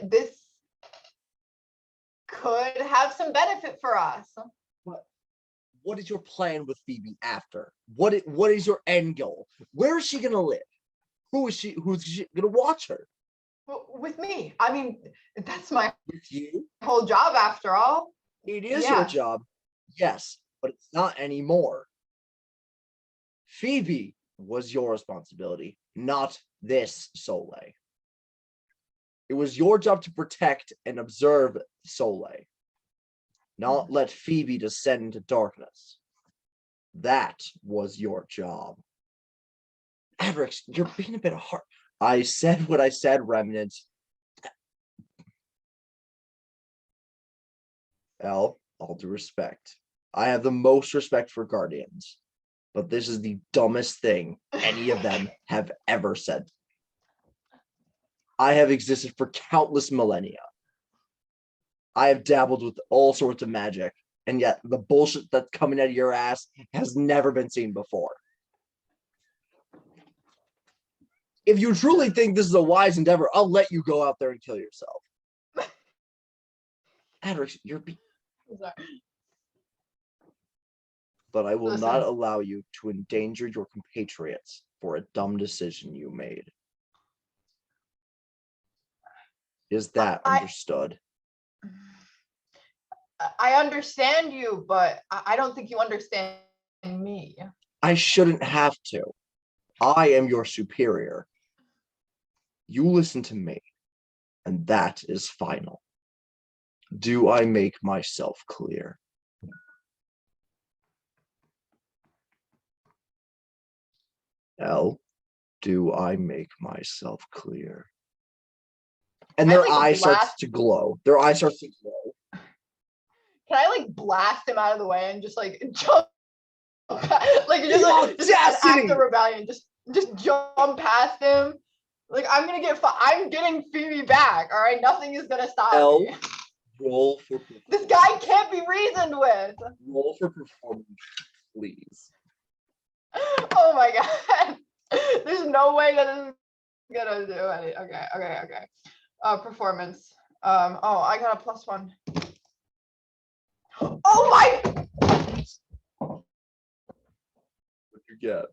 this could have some benefit for us. What is your plan with Phoebe after? What is your end goal? Where is she gonna live? Who's she gonna watch her? With me. I mean, that's my With you? whole job after all. It is your job, yes, but it's not anymore. Phoebe was your responsibility, not this Soleil. It was your job to protect and observe Soleil, not let Phoebe descend into darkness. That was your job. Adrix, you're being a bit hard. I said what I said, Remnant. L, all due respect. I have the most respect for Guardians, but this is the dumbest thing any of them have ever said. I have existed for countless millennia. I have dabbled with all sorts of magic, and yet the bullshit that's coming out of your ass has never been seen before. If you truly think this is a wise endeavor, I'll let you go out there and kill yourself. Adrix, you're Sorry. But I will not allow you to endanger your compatriots for a dumb decision you made. Is that understood? I understand you, but I don't think you understand me. I shouldn't have to. I am your superior. You listen to me, and that is final. Do I make myself clear? L, do I make myself clear? And their eye starts to glow. Their eye starts to glow. Can I like blast him out of the way and just like jump? Like just like just an act of rebellion. Just jump past him. Like I'm getting Phoebe back. All right, nothing is gonna stop me. Roll for this guy can't be reasoned with. Roll for performance, please. Oh my god. There's no way that this is gonna do it. Okay. Performance. Oh, I got a +1. Oh my! What'd you get?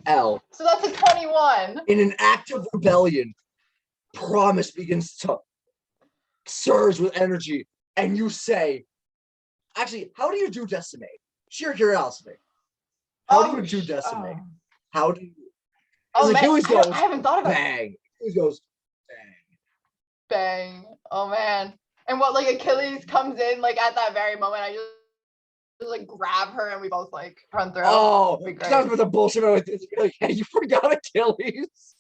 L. So that's a 21. In an act of rebellion, Promise begins to surge with energy, and you say, actually, how do you do decimate? Sheer curiosity. How do you do decimate? How do you? Oh man, Achilles goes, I haven't thought about it. bang. Achilles goes, bang. Bang. Oh man. And what, like, Achilles comes in like at that very moment, I just like grab her and we both like run through. Oh, That'd be that was great. with the bullshit with this. Like, hey, you forgot Achilles.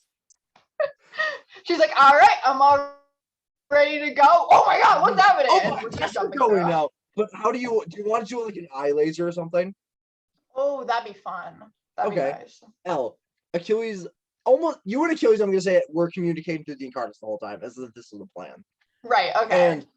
She's like, all right, I'm all ready to go. Oh my god, what's happening? Oh And my, we're just yes, we're jumping going through. now. But how do you want to do like an eye laser or something? Oh, that'd be fun. That'd be Okay. nice. L. Achilles, almost you and Achilles, I'm gonna say we're communicating through the Incarnates the whole time, as if this is a plan. Right, okay. And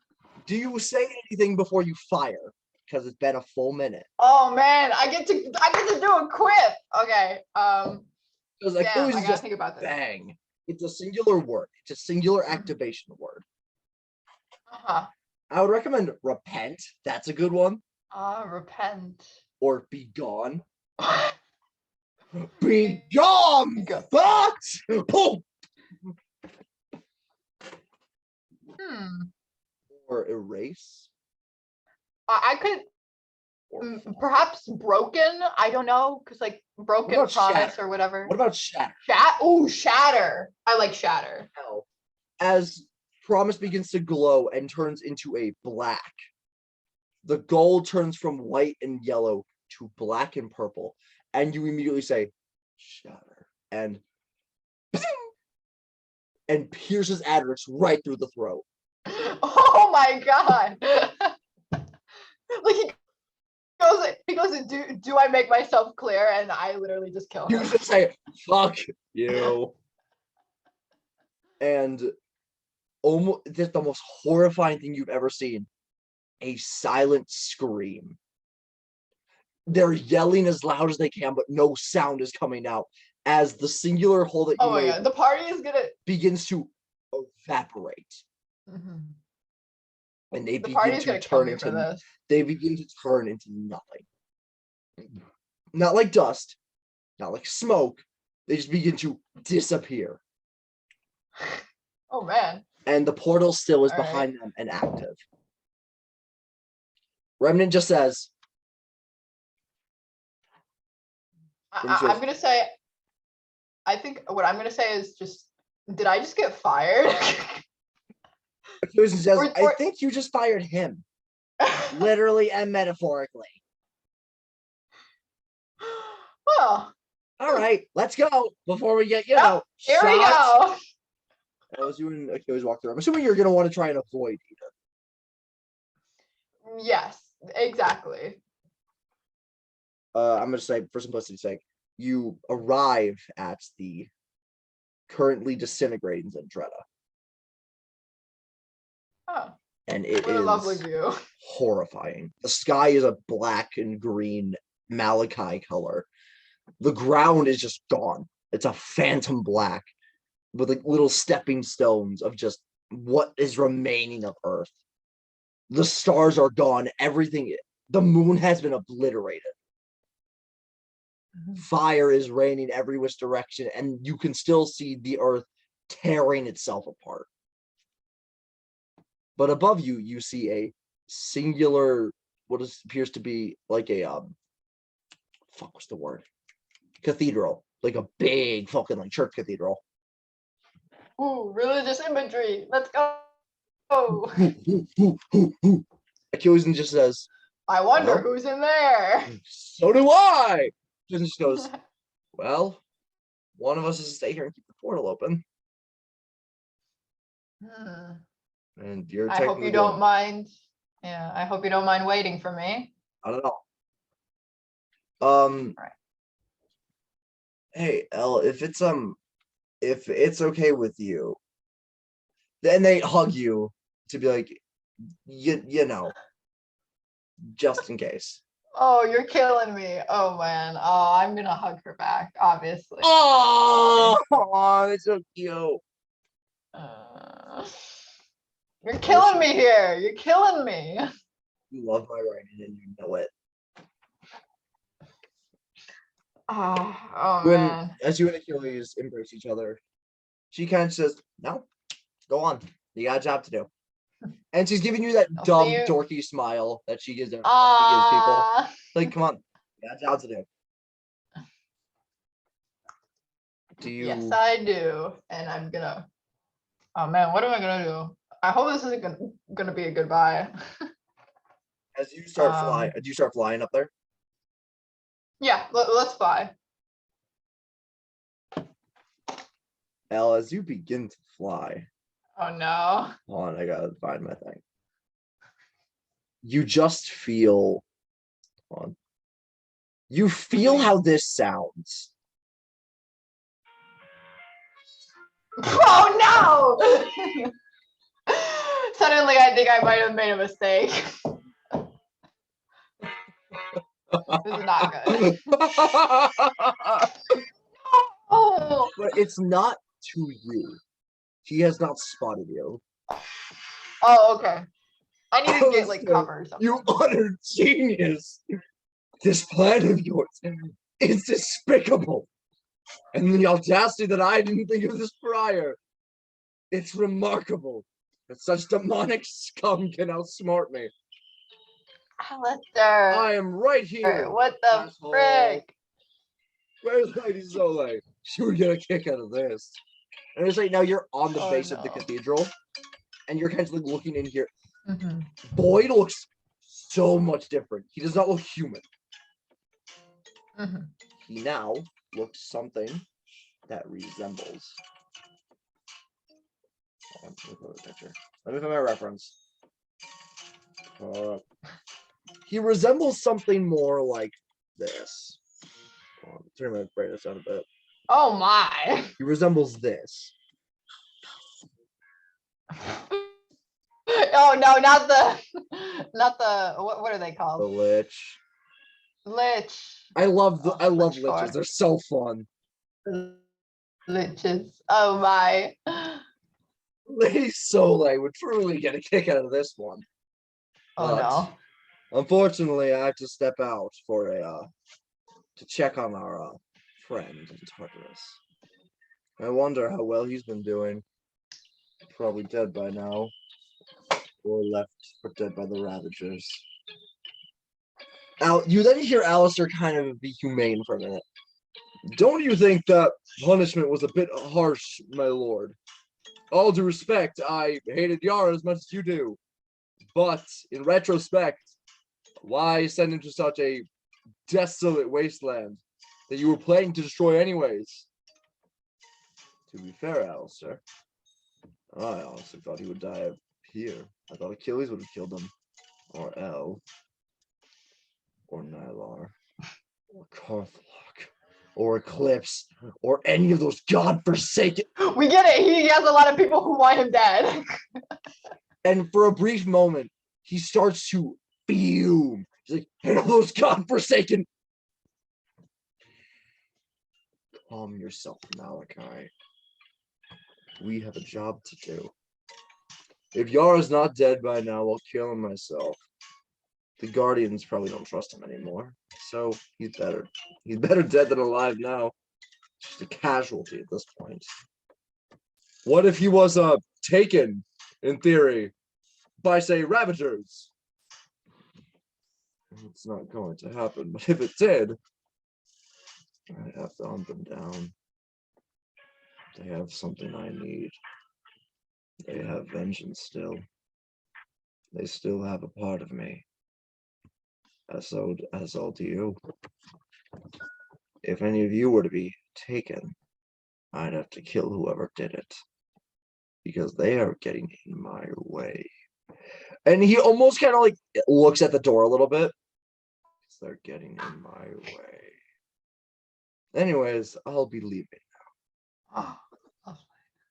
do you say anything before you fire? Because it's been a full minute. Oh man, I get to do a quip. Okay. Because Damn, Achilles I is gotta just think about this. bang. It's a singular word. It's a singular activation word. Uh-huh. I would recommend repent. That's a good one. Repent. Or be gone. Be gone! Go. But boom! Or erase. I could Or perhaps broken. I don't know, because like broken about promise shatter? or whatever. What about shatter? Shatter. I like shatter. Hell. As Promise begins to glow and turns into a black, the gold turns from white and yellow to black and purple, and you immediately say, shatter, and pierces Adrix right through the throat. Oh my god. Like he goes, do I make myself clear? And I literally just kill him. You just say, fuck you. And almost just the most horrifying thing you've ever seen, a silent scream. They're yelling as loud as they can, but no sound is coming out as the singular hole that you Oh my made god, the party is gonna begins to evaporate. And they the begin party's to gonna kill turn me for into this. they begin to turn into nothing. Not like dust, not like smoke. They just begin to disappear. Oh man. And the portal still is All behind them and active. Remnant just says, I'm gonna say, I think what I'm gonna say is just, did I just get fired? Susan says, I think you just fired him. Literally and metaphorically. Well, all right, let's go before we get, here shot. We go. As you and Achilles walk through, I'm assuming you're gonna want to try and avoid either. Yes, exactly. I'm gonna say, for simplicity's sake, you arrive at the currently disintegrating Zentretta. Oh, and it what a lovely view. Horrifying. The sky is a black and green malachite color. The ground is just gone. It's a phantom black with like little stepping stones of just what is remaining of Earth. The stars are gone. Everything, the moon has been obliterated. Fire is raining every which direction, and you can still see the Earth tearing itself apart. But above you, you see a singular, what appears to be like a what's the word? Cathedral, like a big fucking like church cathedral. Ooh, religious imagery. Let's go. Oh. Achilles just says, I wonder who's in there. So do I. And just goes, well, one of us is to stay here and keep the portal open. And you're I hope you don't mind. Yeah, I hope you don't mind waiting for me. I don't know. Right. Hey, Elle, if it's okay with you, then they hug you to be like, you know, just in case. Oh, you're killing me. Oh man. Oh, I'm gonna hug her back, obviously. Oh, it's so cute. You're killing me here. You're killing me. You love my writing and you know it. Oh When man. as you and Achilles embrace each other, she kind of says, "No, go on. You got a job to do." And she's giving you that I'll see dumb, you. dorky smile that she gives people. Ah. Like, come on, you got a job to do. Do Yes, you? I do. And I'm gonna. Oh man, what am I gonna do? I hope this isn't gonna be a goodbye. As you start flying, do you start flying up there? Yeah, let's fly. Al, as you begin to fly, Oh no. hold on, I gotta find my thing. You just feel, hold on. You feel how this sounds. Oh no! Suddenly, I think I might have made a mistake. This is not good. Oh. But it's not to you. He has not spotted you. Oh, okay. I need to get like Alistair, cover or something. you utter genius. This plan of yours is despicable. And the audacity that I didn't think of this prior. It's remarkable that such demonic scum can outsmart me. Alistair. I am right here. What the asshole. frick? Where's Lady Soleil? She would get a kick out of this. And it's like now you're on the base of the cathedral, and you're kind of like looking in here. Mm-hmm. Boyd looks so much different. He does not look human. Mm-hmm. He now looks something that resembles. Let me find my reference. He resembles something more like this. Turn my brightness down a bit. Oh my. He resembles this. Oh no, not the what are they The called? Lich. Lich. I love Lich liches. Core. They're so fun. Liches. Oh my. Lady Soleil would truly get a kick out of this one. Oh no. Unfortunately, I have to step out for a to check on our friend in Tartarus. I wonder how well he's been doing. Probably dead by now, or left for dead by the Ravagers. You then hear Alistair kind of be humane for a minute. Don't you think that punishment was a bit harsh, my lord? All due respect, I hated Yara as much as you do. But in retrospect, why send him to such a desolate wasteland that you were planning to destroy anyways? To be fair, Alistair, I honestly thought he would die here. I thought Achilles would have killed him. Or El. Or Nylar. Or Carthlock. Or Eclipse. Or any of those godforsaken. We get it. He has a lot of people who want him dead. And for a brief moment, he starts to fume. He's like, and all those godforsaken. Calm yourself, Malachi. We have a job to do. If Yara's not dead by now, I'll kill him myself. The Guardians probably don't trust him anymore. So he's better. He's better dead than alive now. Just a casualty at this point. What if he was taken, in theory, by, say, Ravagers? It's not going to happen, but if it did, I have to hunt them down. They have something I need. They have vengeance still. They still have a part of me. As all do you. If any of you were to be taken, I'd have to kill whoever did it. Because they are getting in my way. And he almost kind of like looks at the door a little bit. They're getting in my way. Anyways, I'll be leaving now.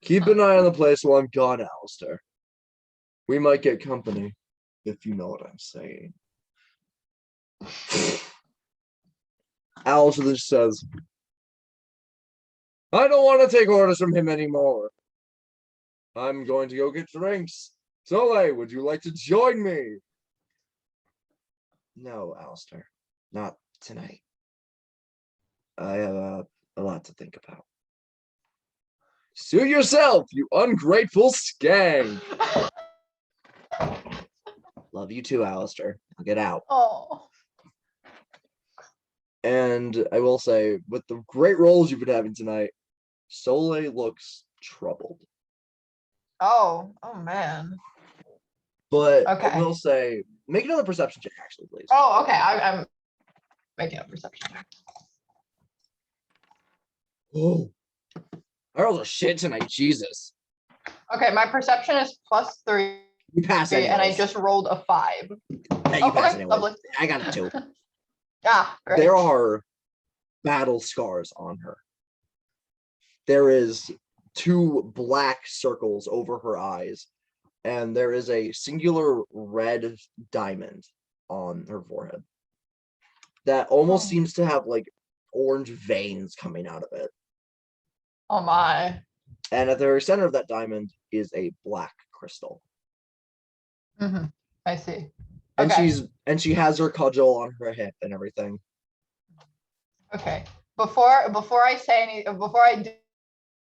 Keep an eye on the place while I'm gone, Alistair. We might get company, if you know what I'm saying. Alistair says, I don't want to take orders from him anymore. I'm going to go get drinks. Soleil, would you like to join me? No, Alistair. Not tonight. I have a lot to think about. Suit yourself, you ungrateful skag. Love you too, Alistair. Now get out. Oh. And I will say, with the great roles you've been having tonight, Soleil looks troubled. Oh man. But I Okay. will say, make another perception check, actually, please. Oh, okay. I'm making a perception check. Oh, I rolled a shit tonight, Jesus. Okay, my perception is +3, You pass and I anyways. just rolled a 5. Yeah, you Oh, pass okay, anyways. lovely. I got it too. Ah, great. There are battle scars on her. There is 2 black circles over her eyes, and there is a singular red diamond on her forehead that almost Oh. seems to have like orange veins coming out of it. Oh my. And at the very center of that diamond is a black crystal. I see. And Okay. she has her cudgel on her hip and everything. Okay. Before I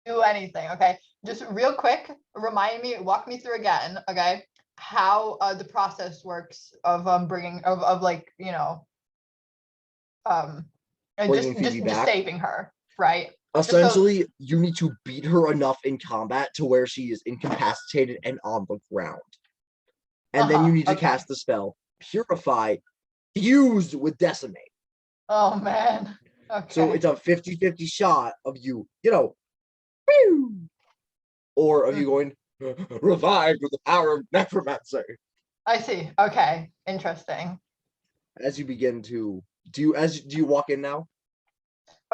do anything, okay, just real quick, walk me through again, okay, how the process works of bringing of like, you know, and Bringing Phoebe back. saving her, right? Essentially, you need to beat her enough in combat to where she is incapacitated and on the ground. And then you need to cast the spell Purify, fused with Decimate. Oh man. Okay. So it's a 50-50 shot of you, or of you going revived with the power of necromancy. I see. Okay. Interesting. As you begin to do you walk in now?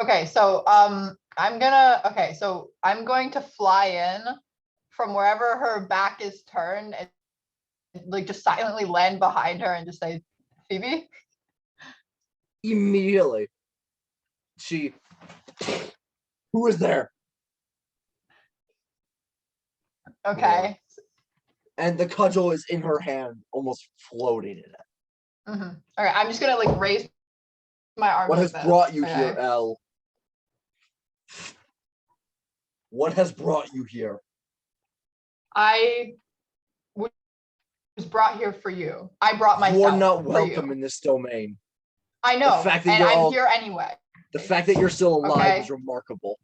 Okay, so I'm going to fly in from wherever her back is turned and like just silently land behind her and just say, Phoebe? Immediately. Who is there? Okay. And the cudgel is in her hand, almost floating in it. All right, I'm just gonna like raise my arm. What like has brought you here, Okay. Elle? What has brought you here? I was brought here for you. I brought myself. You're not for welcome you. in this domain. I know, The fact that and I'm here anyway. The fact that you're still alive is remarkable.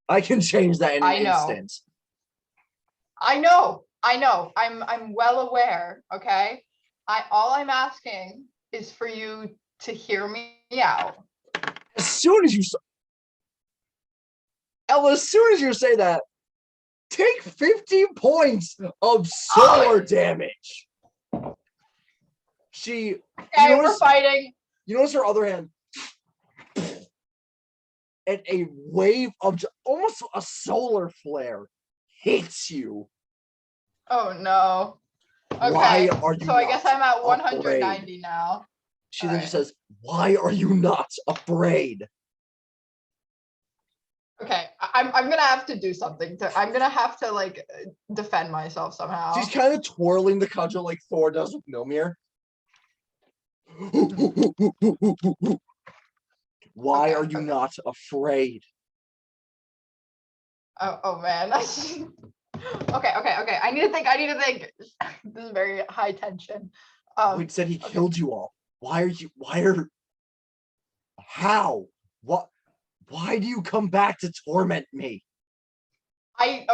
I can change that in an instant. I know. I'm well aware. Okay. All I'm asking is for you to hear me out. As soon as you Ella, as soon as you say that, take 50 points of solar damage. We're fighting. You notice her other hand, and a wave of almost a solar flare hits you. Oh no. Okay. Why are you so I guess I'm at 190 afraid? now. She then just says, "Why are you not afraid?" Okay, I'm gonna have to do something. I'm gonna have to like defend myself somehow. She's kind of twirling the cudgel like Thor does with Mjolnir. Why are you not afraid? Oh man. Okay. I need to think. This is very high tension. Wait, said he killed you all. How? What? Why do you come back to torment me? I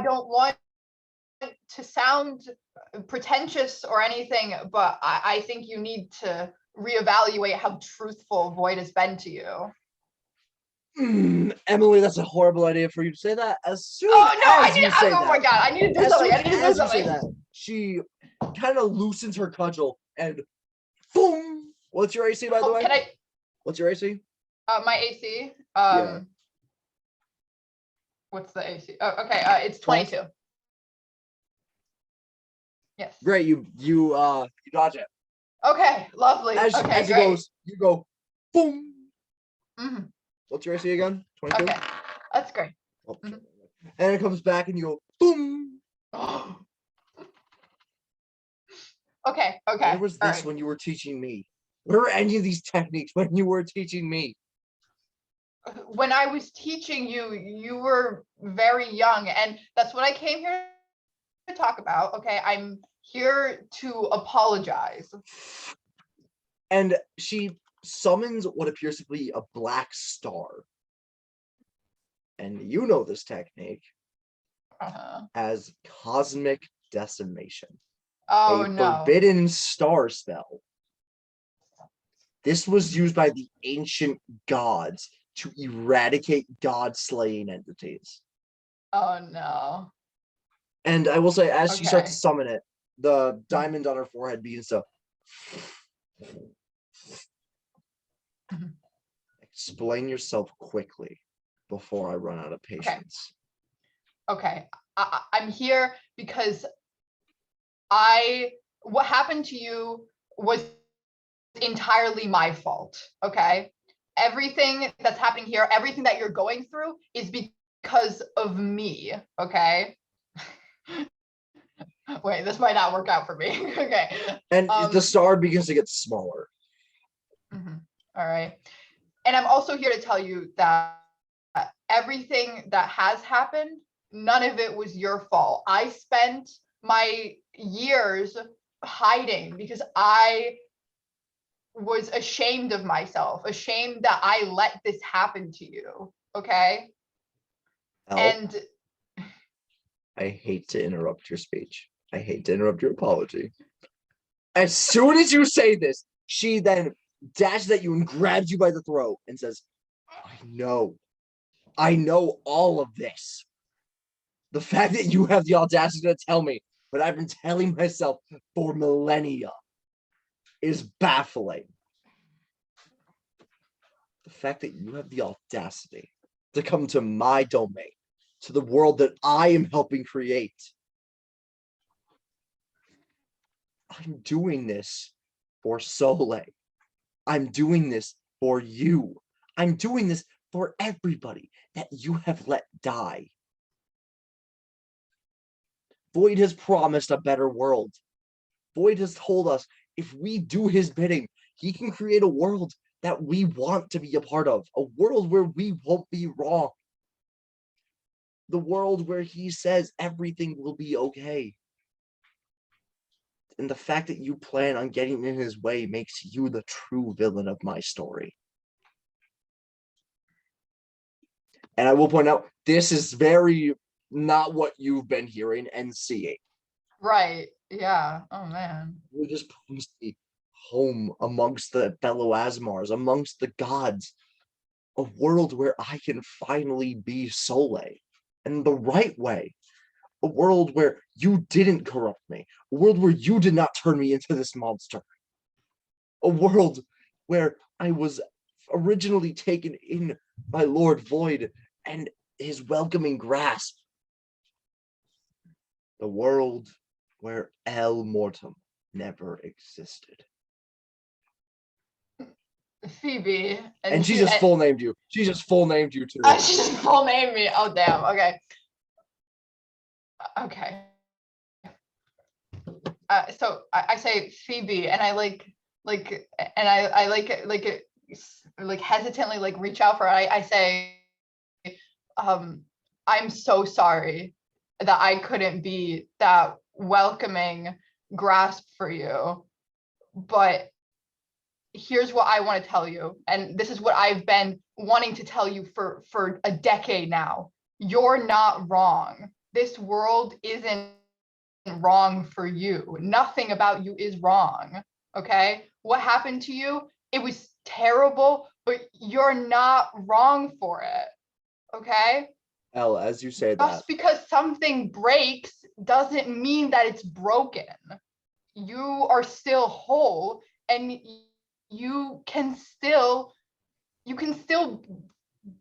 don't want to sound pretentious or anything, but I think you need to reevaluate how truthful Void has been to you. Emily, that's a horrible idea for you to say that. As soon oh my god, I need to do something. You say that, she kind of loosens her cudgel and boom. What's your AC, by the way? What's your AC? My AC. Yeah. What's the AC? Oh, okay. It's 22. Yes. Great. You dodge it. Okay. Lovely. As it goes, you go boom. Mm-hmm. What's your AC again? 22. Okay. That's great. Oh, and it comes back and you go boom. Okay. Where was this when you were teaching me? Where were any of these techniques when you were teaching me? When I was teaching you, you were very young, and that's what I came here to talk about. Okay, I'm here to apologize. And she summons what appears to be a black star. And you know this technique as cosmic decimation. Oh A no. forbidden star spell. This was used by the ancient gods to eradicate god-slaying entities. Oh no. And I will say, as she starts Okay. to summon it, the diamond on her forehead begins to explain yourself quickly before I run out of patience. Okay. I'm here because what happened to you was entirely my fault. Okay. Everything that's happening here, everything that you're going through is because of me. Okay. Wait, this might not work out for me. Okay. And the star begins to get smaller. All right. And I'm also here to tell you that everything that has happened, none of it was your fault. I spent my years hiding because I was ashamed of myself, ashamed that I let this happen to you. Okay. And I hate to interrupt your speech. I hate to interrupt your apology. As soon as you say this, she then dashes at you and grabs you by the throat and says, I know all of this. The fact that you have the audacity to tell me what I've been telling myself for millennia is baffling. The fact that you have the audacity to come to my domain, to the world that I am helping create. I'm doing this for Soleil. I'm doing this for you. I'm doing this for everybody that you have let die. Void has promised a better world. Void has told us if we do his bidding, he can create a world that we want to be a part of, a world where we won't be wrong. The world where he says everything will be okay. And the fact that you plan on getting in his way makes you the true villain of my story. And I will point out, this is very not what you've been hearing and seeing. Right. Yeah. Oh man. We're just supposed to be home amongst the fellow Asmars, amongst the gods. A world where I can finally be Soleil in the right way. A world where you didn't corrupt me. A world where you did not turn me into this monster. A world where I was originally taken in by Lord Void and his welcoming grasp. The world where El Mortem never existed. Phoebe. And she just full named you. She just full named you too. She just full named me. Oh damn. Okay. Okay. So I say Phoebe, and I hesitantly reach out for her. I say, I'm so sorry that I couldn't be that welcoming grasp for you, but here's what I want to tell you, and this is what I've been wanting to tell you for a decade now. You're not wrong. This world isn't wrong for you. Nothing about you is wrong. Okay? What happened to you? It was terrible, but you're not wrong for it. Okay? Elle, as you say that. Just because something breaks doesn't mean that it's broken. You are still whole, and you can still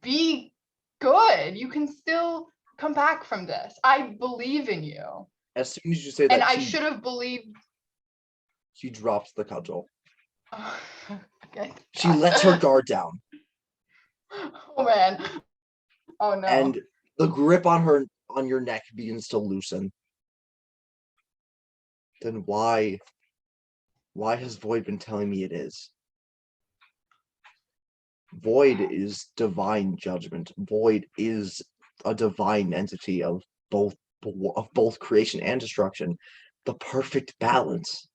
be good. You can still come back from this. I believe in you. As soon as you say that, and I should have believed. She drops the cudgel. Okay. She lets her guard down. Oh man. Oh no. And the grip on your neck begins to loosen. Then why has Void been telling me it is? Void is divine judgment. Void is a divine entity of both creation and destruction, the perfect balance.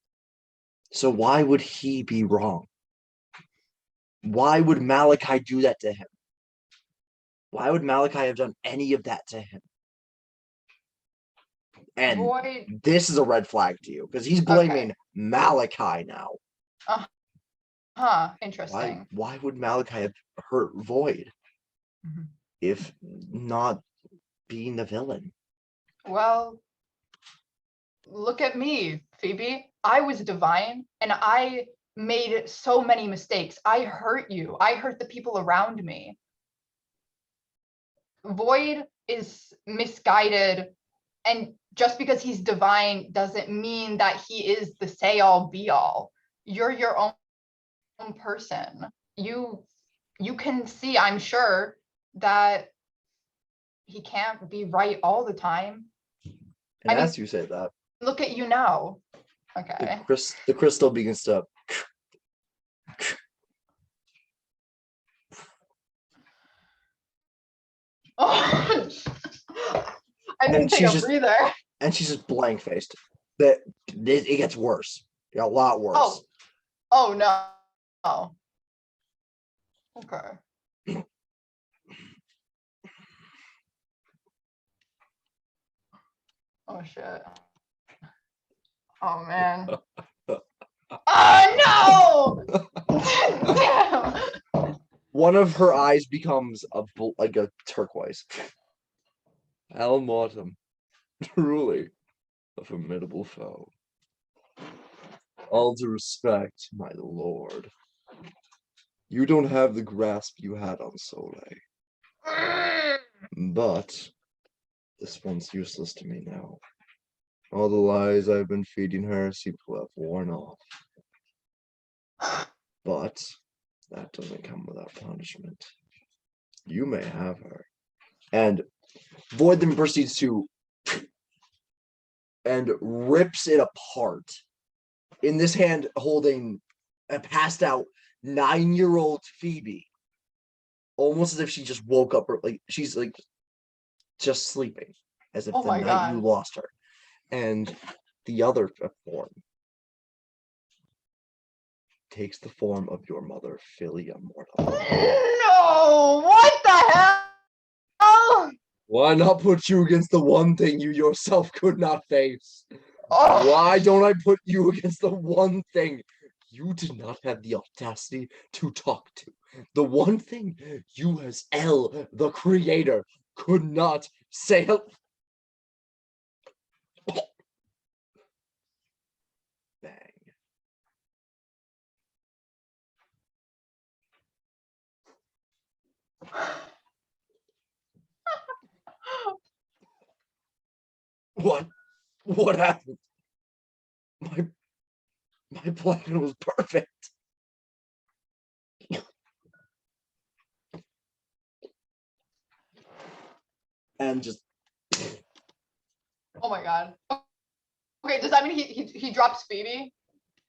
So why would he be wrong? Why would Malachi do that to him? Why would Malachi have done any of that to him? And Void. this is a red flag to you because he's blaming Malachi now. Interesting. Why would Malachi have hurt Void if not being the villain? Well, look at me, Phoebe. I was divine and I made so many mistakes. I hurt you. I hurt the people around me. Void is misguided, and just because he's divine doesn't mean that he is the say-all be-all. You're your own person. You can see, I'm sure, that he can't be right all the time. And as you say that, look at you now. Okay. The crystal begins to Oh, I didn't take a breather. And she's just blank faced. That it gets worse. A lot worse. Oh no. Oh. Okay. Oh shit. Oh man. Oh no! Damn. One of her eyes becomes like a turquoise. Al Mortem, truly a formidable foe. All due respect, my lord. You don't have the grasp you had on Soleil. But this one's useless to me now. All the lies I've been feeding her seem to have worn off. But that doesn't come without punishment. You may have her. And Void then proceeds to and rips it apart. In this hand, holding a passed out 9-year-old Phoebe. Almost as if she just woke up, like she's like just sleeping, as if the night you lost her. And the other form takes the form of your mother, Philia Mortem. No! What the hell? Why not put you against the one thing you yourself could not face? Oh. Why don't I put you against the one thing you did not have the audacity to talk to? The one thing you as El, the creator, could not say. Bang. What happened? My plan was perfect. And just oh my god. Okay, does that mean he drops Phoebe?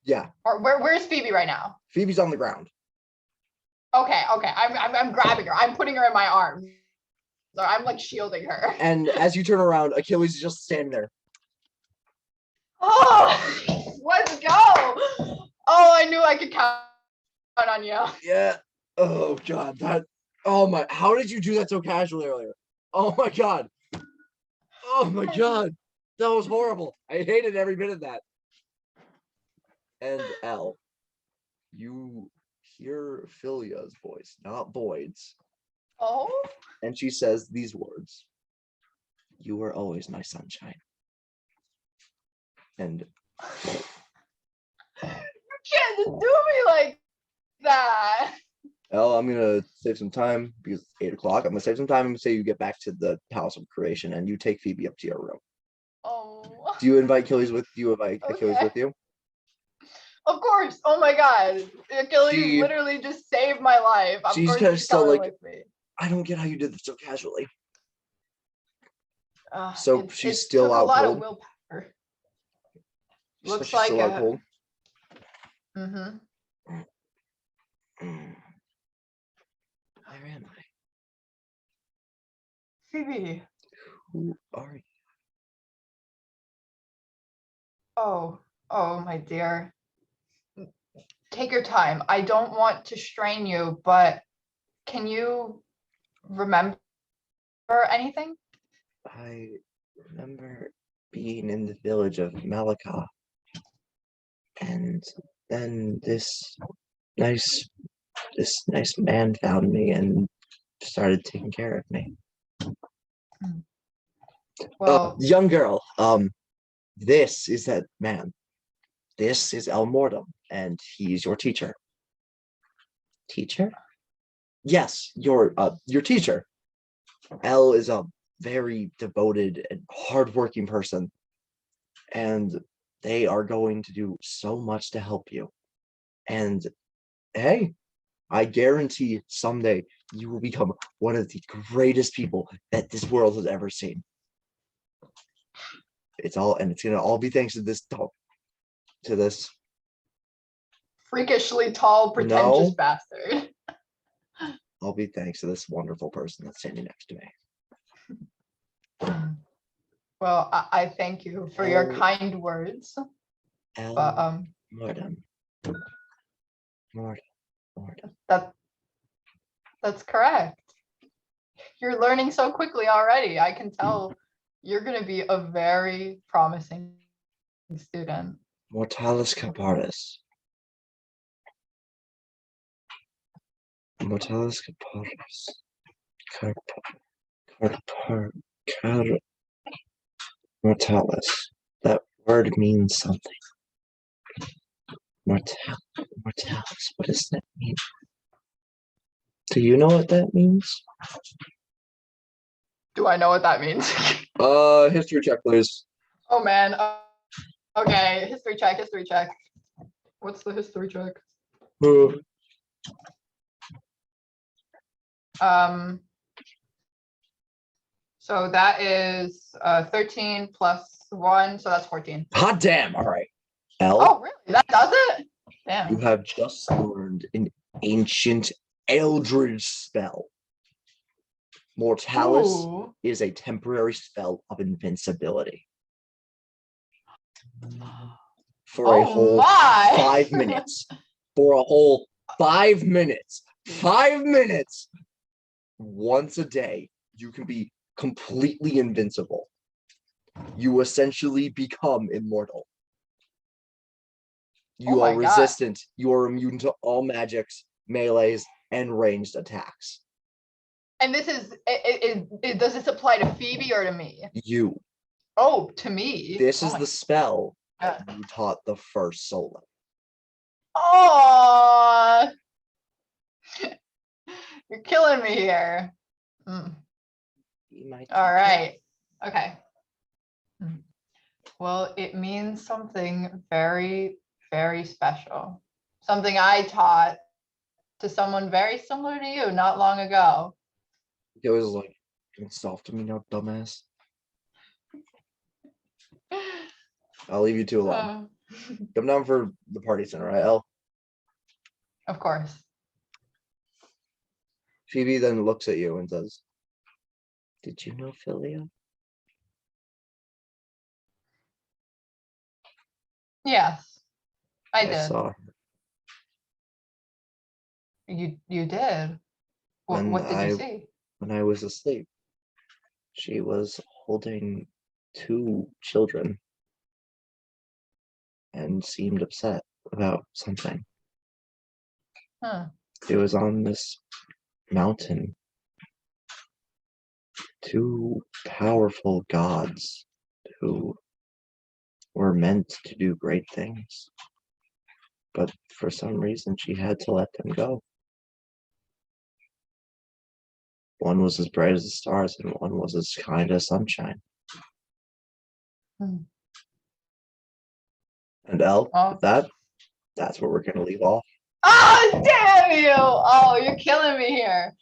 Yeah. Or where's Phoebe right now? Phoebe's on the ground. Okay. I'm grabbing her. I'm putting her in my arms. So I'm like shielding her. And as you turn around, Achilles is just standing there. Oh, let's go. Oh, I knew I could count on you. Yeah. Oh god, oh my, how did you do that so casually earlier? Oh my god. Oh my god. That was horrible. I hated every bit of that. And El, you hear Philia's voice, not Void's. Oh. And she says these words. You were always my sunshine. And you can't just do me like that. El, I'm gonna save some time because it's 8 o'clock. I'm gonna save some time and say you get back to the Palace of Creation and you take Phoebe up to your room. Oh. Do you invite Achilles with you? Achilles with you? Of course. Oh my god. Achilles literally just saved my life. She's kind of still like, with me. I don't get how you did this so casually. So she's still out cold. A lot of willpower. Looks like still out cold. Mm-hmm. Where am I? Phoebe. Who are you? Oh, oh, my dear. Take your time. I don't want to strain you, but can you remember anything? I remember being in the village of Malika, and then nice this nice man found me and started taking care of me. Well, Young girl, this is that man. This is El Mortem, and he's your teacher. Teacher? Yes, your teacher. El is a very devoted and hardworking person, and they are going to do so much to help you. And hey, I guarantee someday you will become one of the greatest people that this world has ever seen. It's gonna all be thanks to this dog. To this. freakishly tall, pretentious No. bastard. All be thanks to this wonderful person that's standing next to me. Well, I thank you for your El- kind words. El But Mortem. Mortem. that's correct. You're learning so quickly already. I can tell you're going to be a very promising student. Mortalis Caparis. Mortalis Caparis. Mortalis. That word means something. Mortalis. What does that mean? Do you know what that means? Do I know what that means? History check, please. Oh man. Okay, history check, history check. What's the history check? So that is 13 plus 1, so that's 14. Hot damn! All right, El. Oh, really? That does it? You Damn. have just learned an ancient eldritch spell. Mortalis Ooh. is a temporary spell of invincibility. For a whole my. 5 minutes. For a whole 5 minutes. 5 minutes! Once a day, you can be completely invincible. You essentially become immortal. You Oh are my God. resistant. You are immune to all magics, melees, and ranged attacks. And this is, does this apply to Phoebe or to me? You. Oh, to me. This Oh is my the spell God. that you taught the first Solo. Oh, you're killing me here. Mm. All right. Okay. Well, it means something very, very special. Something I taught to someone very similar to you not long ago. It was like, it's soft to me now, dumbass. I'll leave you two alone. Come down for the party center, right, El? Of course. Phoebe then looks at you and says, "Did you know Philia?" Yes, I I did. saw her You did. What did you see? when I was asleep. She was holding 2 children and seemed upset about something. Huh. It was on this mountain. 2 powerful gods who were meant to do great things. But for some reason, she had to let them go. One was as bright as the stars, and one was as kind as sunshine. Hmm. And El, Oh. that's where we're going to leave off. Oh, damn you! Oh, you're killing me here.